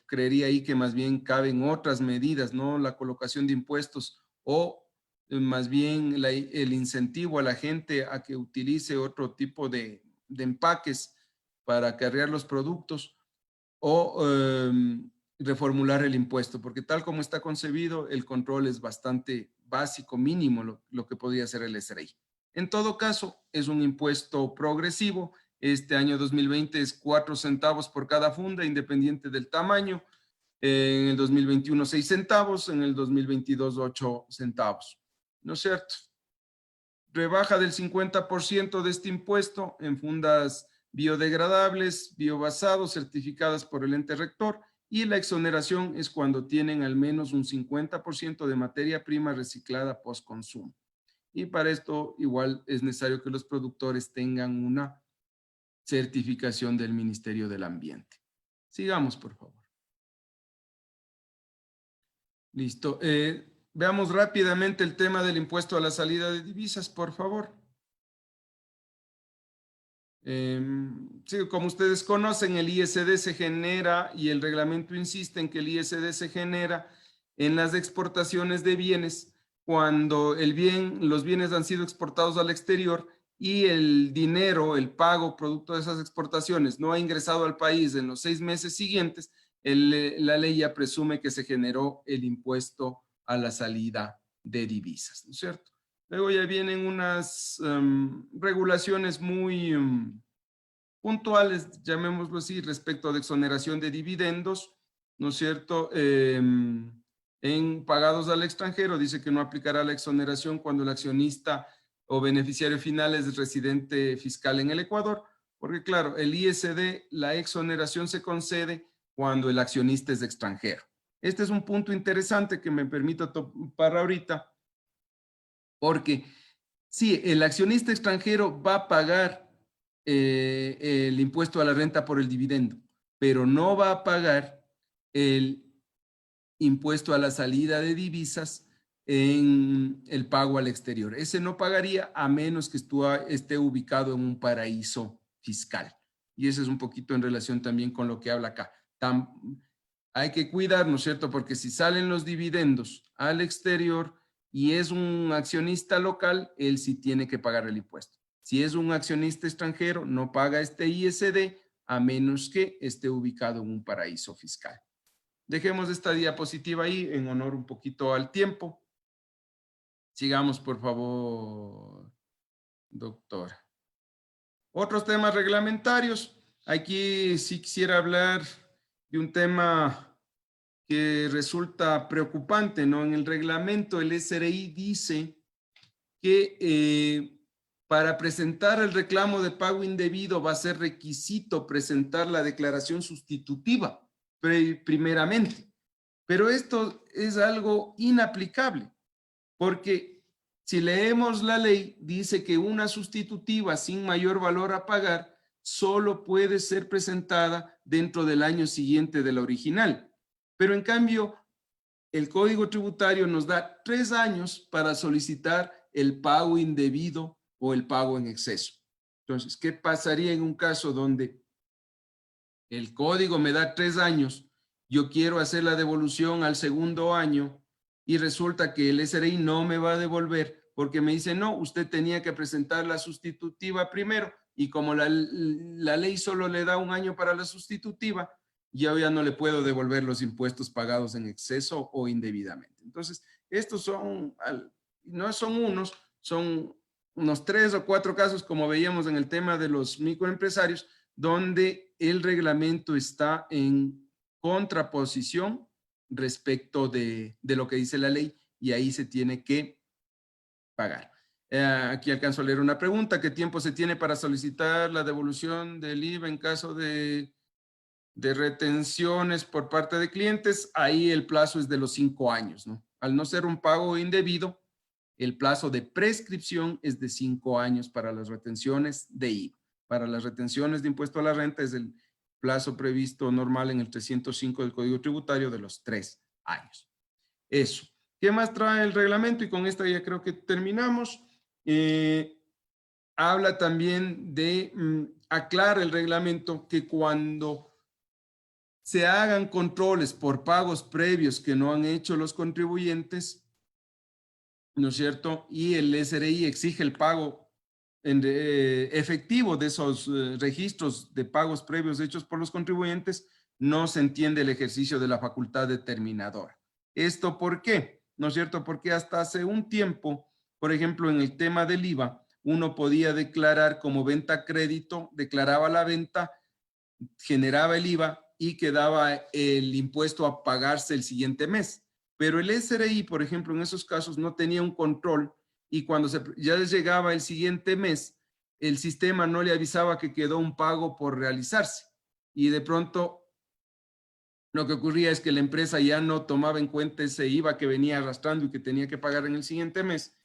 Creería ahí que más bien caben otras medidas, ¿no? La colocación de impuestos o más bien el incentivo a la gente a que utilice otro tipo de empaques para acarrear los productos o reformular el impuesto, porque tal como está concebido, el control es bastante básico, mínimo lo que podría ser el SRI. En todo caso, es un impuesto progresivo. Este año 2020 es 4 centavos por cada funda, independiente del tamaño. En el 2021, 6 centavos. En el 2022, 8 centavos. ¿No es cierto? Rebaja del 50% de este impuesto en fundas biodegradables, biobasados, certificadas por el ente rector, y la exoneración es cuando tienen al menos un 50% de materia prima reciclada post-consumo. Y para esto igual es necesario que los productores tengan una certificación del Ministerio del Ambiente. Sigamos, por favor. Listo. Veamos rápidamente el tema del impuesto a la salida de divisas, por favor. Sí, como ustedes conocen, el ISD se genera y el reglamento insiste en que el ISD se genera en las exportaciones de bienes cuando los bienes han sido exportados al exterior y el dinero, el pago producto de esas exportaciones no ha ingresado al país en los 6 meses siguientes. La ley ya presume que se generó el impuesto a la salida de divisas, ¿no es cierto? Luego ya vienen unas regulaciones muy puntuales, llamémoslo así, respecto de exoneración de dividendos, ¿no es cierto? En pagados al extranjero, dice que no aplicará la exoneración cuando el accionista o beneficiario final es residente fiscal en el Ecuador, porque claro, el ISD, la exoneración se concede cuando el accionista es extranjero. Este es un punto interesante que me permito topar ahorita, porque sí, el accionista extranjero va a pagar el impuesto a la renta por el dividendo, pero no va a pagar el impuesto a la salida de divisas en el pago al exterior. Ese no pagaría a menos que esté ubicado en un paraíso fiscal. Y ese es un poquito en relación también con lo que habla acá. Hay que cuidar, ¿no es cierto? Porque si salen los dividendos al exterior y es un accionista local, él sí tiene que pagar el impuesto. Si es un accionista extranjero, no paga este ISD a menos que esté ubicado en un paraíso fiscal. Dejemos esta diapositiva ahí en honor un poquito al tiempo. Sigamos, por favor, doctora. Otros temas reglamentarios. Aquí sí quisiera hablar de un tema que resulta preocupante, ¿no? En el reglamento, el SRI dice que para presentar el reclamo de pago indebido va a ser requisito presentar la declaración sustitutiva primeramente. Pero esto es algo inaplicable, porque si leemos la ley, dice que una sustitutiva sin mayor valor a pagar solo puede ser presentada dentro del año siguiente de la original. Pero en cambio, el Código Tributario nos da 3 años para solicitar el pago indebido o el pago en exceso. Entonces, ¿qué pasaría en un caso donde el código me da 3 años, yo quiero hacer la devolución al segundo año y resulta que el SRI no me va a devolver porque me dice, no, usted tenía que presentar la sustitutiva primero y como la ley solo le da 1 año para la sustitutiva, yo ya no le puedo devolver los impuestos pagados en exceso o indebidamente. Entonces, estos no son unos, son unos 3 o 4 casos, como veíamos en el tema de los microempresarios, donde el reglamento está en contraposición respecto de lo que dice la ley y ahí se tiene que pagar. Aquí alcanzo a leer una pregunta. ¿Qué tiempo se tiene para solicitar la devolución del IVA en caso de retenciones por parte de clientes? Ahí el plazo es de los 5 años, ¿no? Al no ser un pago indebido, el plazo de prescripción es de 5 años para las retenciones de IVA. Para las retenciones de impuesto a la renta es el plazo previsto normal en el 305 del Código Tributario de los 3 años. Eso. ¿Qué más trae el reglamento? Y con esta ya creo que terminamos. Habla también de, aclara el reglamento que cuando se hagan controles por pagos previos que no han hecho los contribuyentes, ¿no es cierto? Y el SRI exige el pago efectivo de esos registros de pagos previos hechos por los contribuyentes, no se entiende el ejercicio de la facultad determinadora. ¿Esto por qué? ¿No es cierto? Porque hasta hace un tiempo, por ejemplo, en el tema del IVA, uno podía declarar como venta a crédito, declaraba la venta, generaba el IVA y quedaba el impuesto a pagarse el siguiente mes. Pero el SRI, por ejemplo, en esos casos no tenía un control y cuando ya llegaba el siguiente mes, el sistema no le avisaba que quedó un pago por realizarse. Y de pronto lo que ocurría es que la empresa ya no tomaba en cuenta ese IVA que venía arrastrando y que tenía que pagar en el siguiente mes.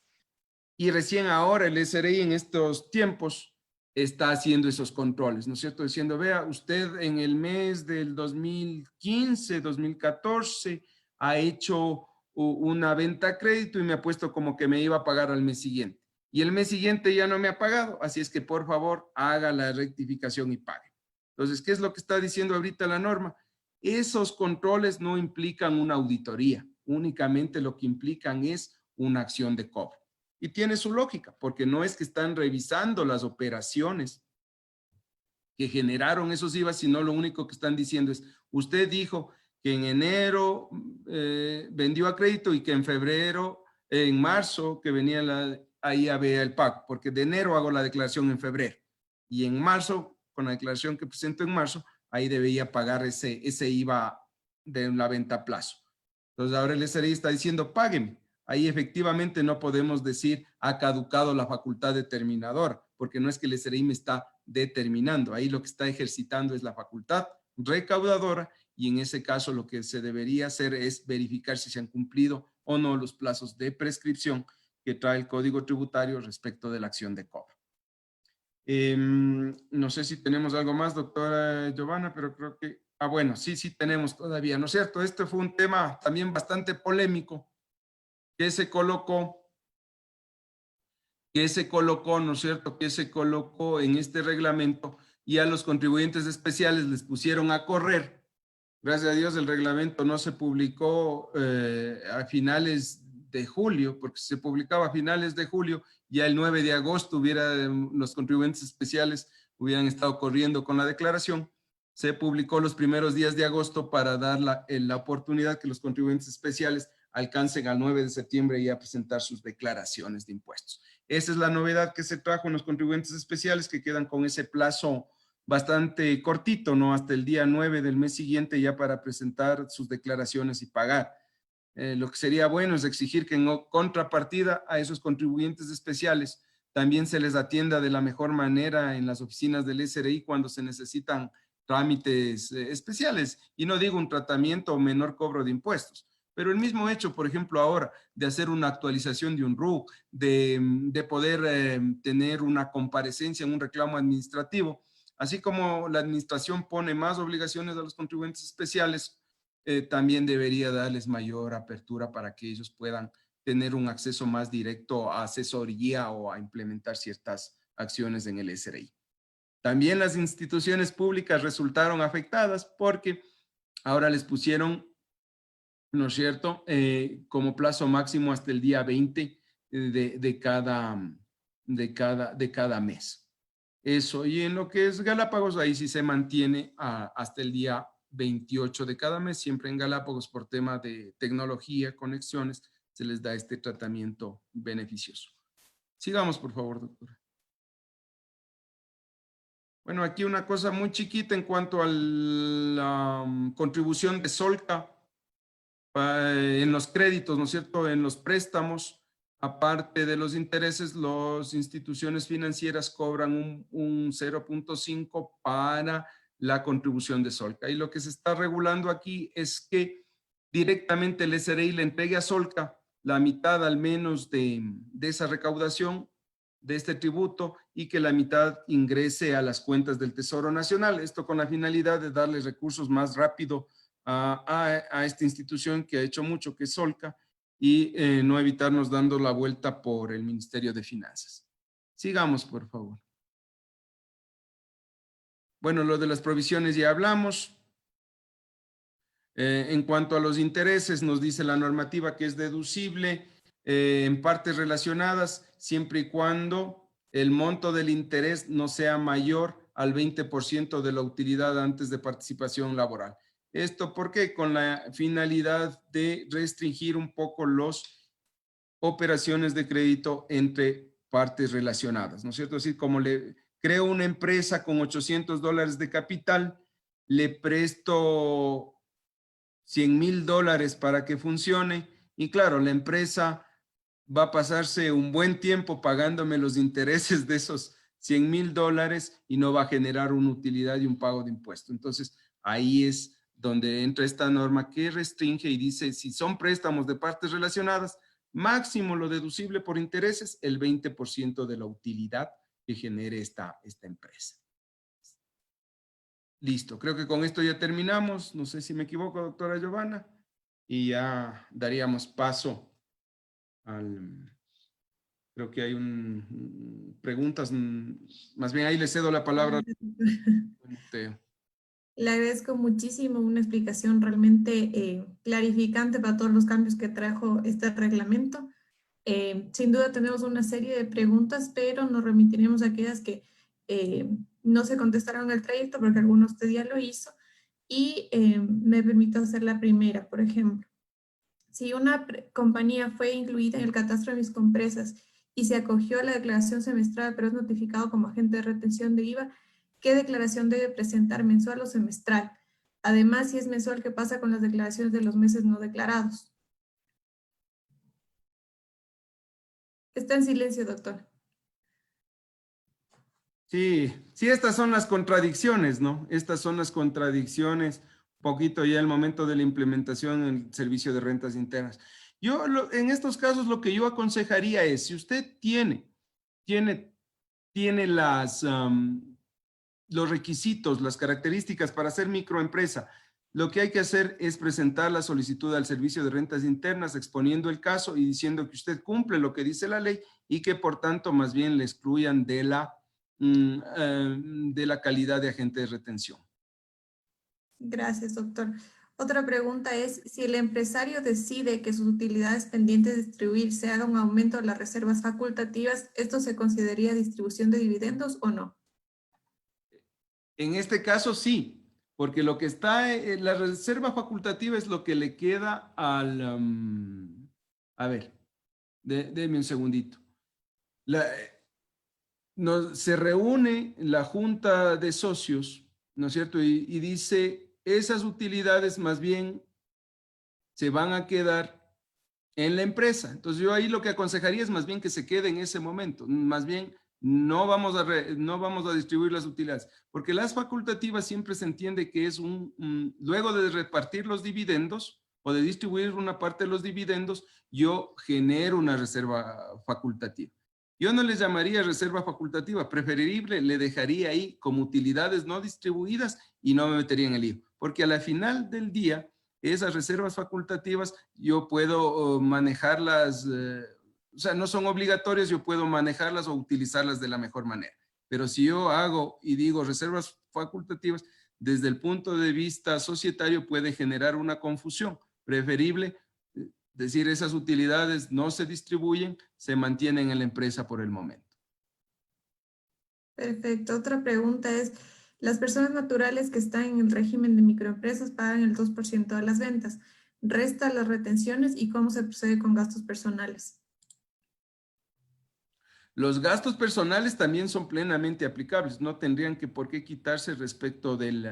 Y recién ahora el SRI en estos tiempos está haciendo esos controles, ¿no es cierto? Diciendo, vea, usted en el mes del 2015, 2014 ha hecho una venta a crédito y me ha puesto como que me iba a pagar al mes siguiente. Y el mes siguiente ya no me ha pagado, así es que por favor haga la rectificación y pague. Entonces, ¿qué es lo que está diciendo ahorita la norma? Esos controles no implican una auditoría, únicamente lo que implican es una acción de cobro. Y tiene su lógica, porque no es que están revisando las operaciones que generaron esos IVA, sino lo único que están diciendo es, usted dijo que en enero vendió a crédito y que en febrero, en marzo, que venía ahí había el pago, porque de enero hago la declaración en febrero y en marzo, con la declaración que presento en marzo, ahí debía pagar ese IVA de la venta a plazo. Entonces ahora el SRI está diciendo, págueme. Ahí efectivamente no podemos decir ha caducado la facultad determinadora, porque no es que el SRI me está determinando. Ahí lo que está ejercitando es la facultad recaudadora y en ese caso lo que se debería hacer es verificar si se han cumplido o no los plazos de prescripción que trae el Código Tributario respecto de la acción de cobro. No sé si tenemos algo más, doctora Giovanna, pero creo que... Ah, bueno, sí tenemos todavía, ¿no es cierto? Este fue un tema también bastante polémico que se colocó, ¿no es cierto? Que se colocó en este reglamento y a los contribuyentes especiales les pusieron a correr. Gracias a Dios el reglamento no se publicó a finales de julio, porque si se publicaba a finales de julio, ya el 9 de agosto los contribuyentes especiales hubieran estado corriendo con la declaración. Se publicó los primeros días de agosto para dar la oportunidad que los contribuyentes especiales alcancen al 9 de septiembre y a presentar sus declaraciones de impuestos. Esa es la novedad que se trajo en los contribuyentes especiales que quedan con ese plazo bastante cortito, ¿no? Hasta el día 9 del mes siguiente ya para presentar sus declaraciones y pagar. Lo que sería bueno es exigir que en contrapartida a esos contribuyentes especiales también se les atienda de la mejor manera en las oficinas del SRI cuando se necesitan trámites especiales. Y no digo un tratamiento o menor cobro de impuestos, pero el mismo hecho, por ejemplo, ahora de hacer una actualización de un RUC, de poder tener una comparecencia en un reclamo administrativo, así como la administración pone más obligaciones a los contribuyentes especiales, también debería darles mayor apertura para que ellos puedan tener un acceso más directo a asesoría o a implementar ciertas acciones en el SRI. También las instituciones públicas resultaron afectadas porque ahora les pusieron, ¿no es cierto?, como plazo máximo hasta el día 20 de cada mes. Eso, y en lo que es Galápagos, ahí sí se mantiene hasta el día 28 de cada mes, siempre en Galápagos por tema de tecnología, conexiones, se les da este tratamiento beneficioso. Sigamos, por favor, doctora. Bueno, aquí una cosa muy chiquita en cuanto a la contribución de Solca en los créditos, ¿no es cierto? En los préstamos, aparte de los intereses, las instituciones financieras cobran un 0.5 para la contribución de Solca. Y lo que se está regulando aquí es que directamente el SRI le entregue a Solca la mitad al menos de esa recaudación, de este tributo, y que la mitad ingrese a las cuentas del Tesoro Nacional. Esto con la finalidad de darle recursos más rápido a esta institución que ha hecho mucho, que es Solca, y no evitarnos dando la vuelta por el Ministerio de Finanzas. Sigamos, por favor. Bueno, lo de las provisiones ya hablamos. En cuanto a los intereses, nos dice la normativa que es deducible en partes relacionadas, siempre y cuando el monto del interés no sea mayor al 20% de la utilidad antes de participación laboral. ¿Esto por qué? Con la finalidad de restringir un poco las operaciones de crédito entre partes relacionadas, ¿no es cierto? Así como le creo una empresa con $800 de capital, le presto $100,000 para que funcione, y claro, la empresa va a pasarse un buen tiempo pagándome los intereses de esos $100,000 y no va a generar una utilidad y un pago de impuesto. Entonces, ahí es donde entra esta norma que restringe y dice, si son préstamos de partes relacionadas, máximo lo deducible por intereses, el 20% de la utilidad que genere esta empresa. Listo, creo que con esto ya terminamos. No sé si me equivoco, doctora Giovanna. Y ya daríamos paso al... Creo que hay preguntas. Más bien ahí le cedo la palabra. Le agradezco muchísimo, una explicación realmente clarificante para todos los cambios que trajo este reglamento. Sin duda tenemos una serie de preguntas, pero nos remitiremos a aquellas que no se contestaron en el trayecto porque alguno de usted ya lo hizo. Y me permito hacer la primera, por ejemplo. Si una compañía fue incluida en el catastro de mis compresas y se acogió a la declaración semestral, pero es notificado como agente de retención de IVA, ¿qué declaración debe presentar, mensual o semestral? Además, si es mensual, ¿qué pasa con las declaraciones de los meses no declarados? Está en silencio, doctor. Sí, sí, estas son las contradicciones, ¿no? Estas son las contradicciones, un poquito ya el momento de la implementación en el servicio de rentas internas. Yo, en estos casos, lo que yo aconsejaría es, si usted tiene los requisitos, las características para ser microempresa, lo que hay que hacer es presentar la solicitud al Servicio de Rentas Internas exponiendo el caso y diciendo que usted cumple lo que dice la ley y que por tanto más bien le excluyan de la calidad de agente de retención. Gracias, doctor. Otra pregunta es, si el empresario decide que sus utilidades pendientes de distribuir se haga un aumento de las reservas facultativas, ¿esto se consideraría distribución de dividendos o no? En este caso sí, porque lo que está en la reserva facultativa es lo que le queda al... a ver, déme un segundito. Se reúne la junta de socios, ¿no es cierto? Y dice, esas utilidades más bien se van a quedar en la empresa. Entonces yo ahí lo que aconsejaría es más bien que se quede en ese momento, más bien no vamos a distribuir las utilidades, porque las facultativas siempre se entiende que es luego de repartir los dividendos o de distribuir una parte de los dividendos, yo genero una reserva facultativa. Yo no les llamaría reserva facultativa, preferible le dejaría ahí como utilidades no distribuidas y no me metería en el lío, porque a la final del día, esas reservas facultativas yo puedo manejarlas, o sea, no son obligatorias, yo puedo manejarlas o utilizarlas de la mejor manera. Pero si yo hago y digo reservas facultativas, desde el punto de vista societario puede generar una confusión. Preferible decir esas utilidades no se distribuyen, se mantienen en la empresa por el momento. Perfecto. Otra pregunta es, las personas naturales que están en el régimen de microempresas pagan el 2% de las ventas. ¿Resta las retenciones y cómo se procede con gastos personales? Los gastos personales también son plenamente aplicables, no tendrían que por qué quitarse respecto del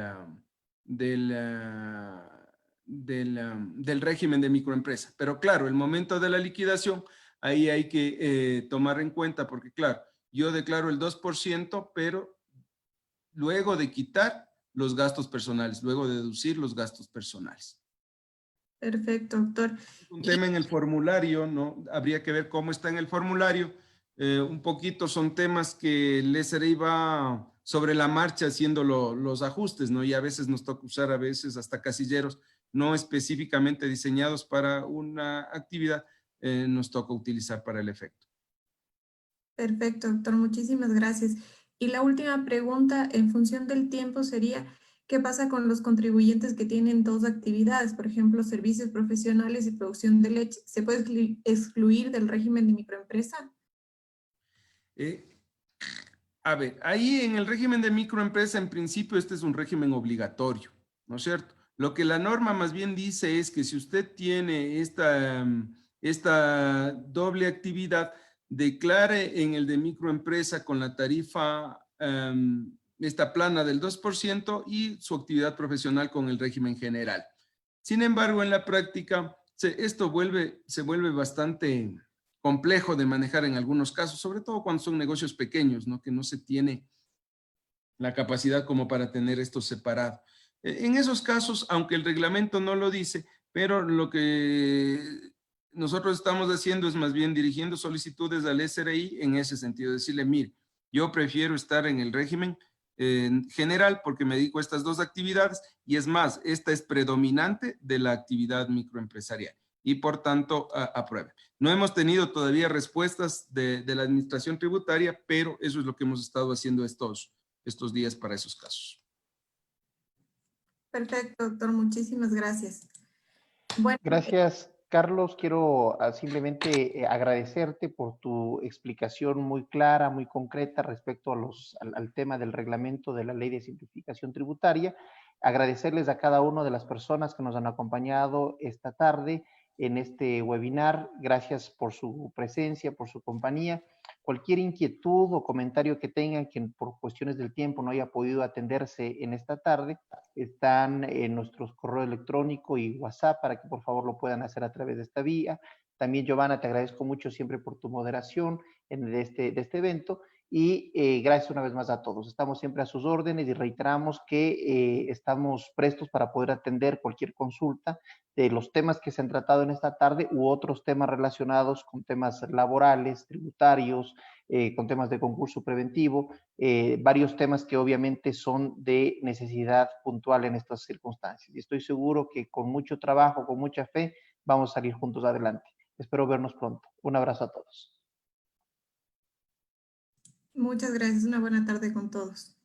régimen de microempresa. Pero claro, el momento de la liquidación, ahí hay que tomar en cuenta, porque claro, yo declaro el 2%, pero luego de quitar los gastos personales, luego de deducir los gastos personales. Perfecto, doctor. Un tema en el formulario, ¿no? Habría que ver cómo está en el formulario. Un poquito son temas que el SRI va sobre la marcha haciendo los ajustes, ¿no? Y a veces nos toca usar a veces hasta casilleros no específicamente diseñados para una actividad, nos toca utilizar para el efecto. Perfecto, doctor. Muchísimas gracias. Y la última pregunta, en función del tiempo, sería, ¿qué pasa con los contribuyentes que tienen dos actividades? Por ejemplo, servicios profesionales y producción de leche. ¿Se puede excluir del régimen de microempresa? A ver, ahí en el régimen de microempresa, en principio, este es un régimen obligatorio, ¿no es cierto? Lo que la norma más bien dice es que si usted tiene esta doble actividad, declare en el de microempresa con la tarifa, esta plana del 2% y su actividad profesional con el régimen general. Sin embargo, en la práctica, esto se vuelve bastante complejo de manejar en algunos casos, sobre todo cuando son negocios pequeños, ¿no? Que no se tiene la capacidad como para tener esto separado. En esos casos, aunque el reglamento no lo dice, pero lo que nosotros estamos haciendo es más bien dirigiendo solicitudes al SRI en ese sentido, decirle, mire, yo prefiero estar en el régimen general porque me dedico a estas dos actividades y es más, esta es predominante de la actividad microempresarial y por tanto apruebe. No hemos tenido todavía respuestas de la administración tributaria, pero eso es lo que hemos estado haciendo estos días para esos casos. Perfecto, doctor. Muchísimas gracias. Bueno, Gracias, Carlos. Quiero simplemente agradecerte por tu explicación muy clara, muy concreta respecto al tema del reglamento de la Ley de Simplificación Tributaria. Agradecerles a cada una de las personas que nos han acompañado esta tarde en este webinar. Gracias por su presencia, por su compañía. Cualquier inquietud o comentario que tengan que por cuestiones del tiempo no haya podido atenderse en esta tarde, están en nuestros correo electrónico y WhatsApp para que por favor lo puedan hacer a través de esta vía. También, Giovanna, te agradezco mucho siempre por tu moderación de este evento y gracias una vez más a todos. Estamos siempre a sus órdenes y reiteramos que estamos prestos para poder atender cualquier consulta de los temas que se han tratado en esta tarde u otros temas relacionados con temas laborales, tributarios, con temas de concurso preventivo, varios temas que obviamente son de necesidad puntual en estas circunstancias. Y estoy seguro que con mucho trabajo, con mucha fe, vamos a salir juntos adelante. Espero vernos pronto. Un abrazo a todos. muchas gracias. Una buena tarde con todos.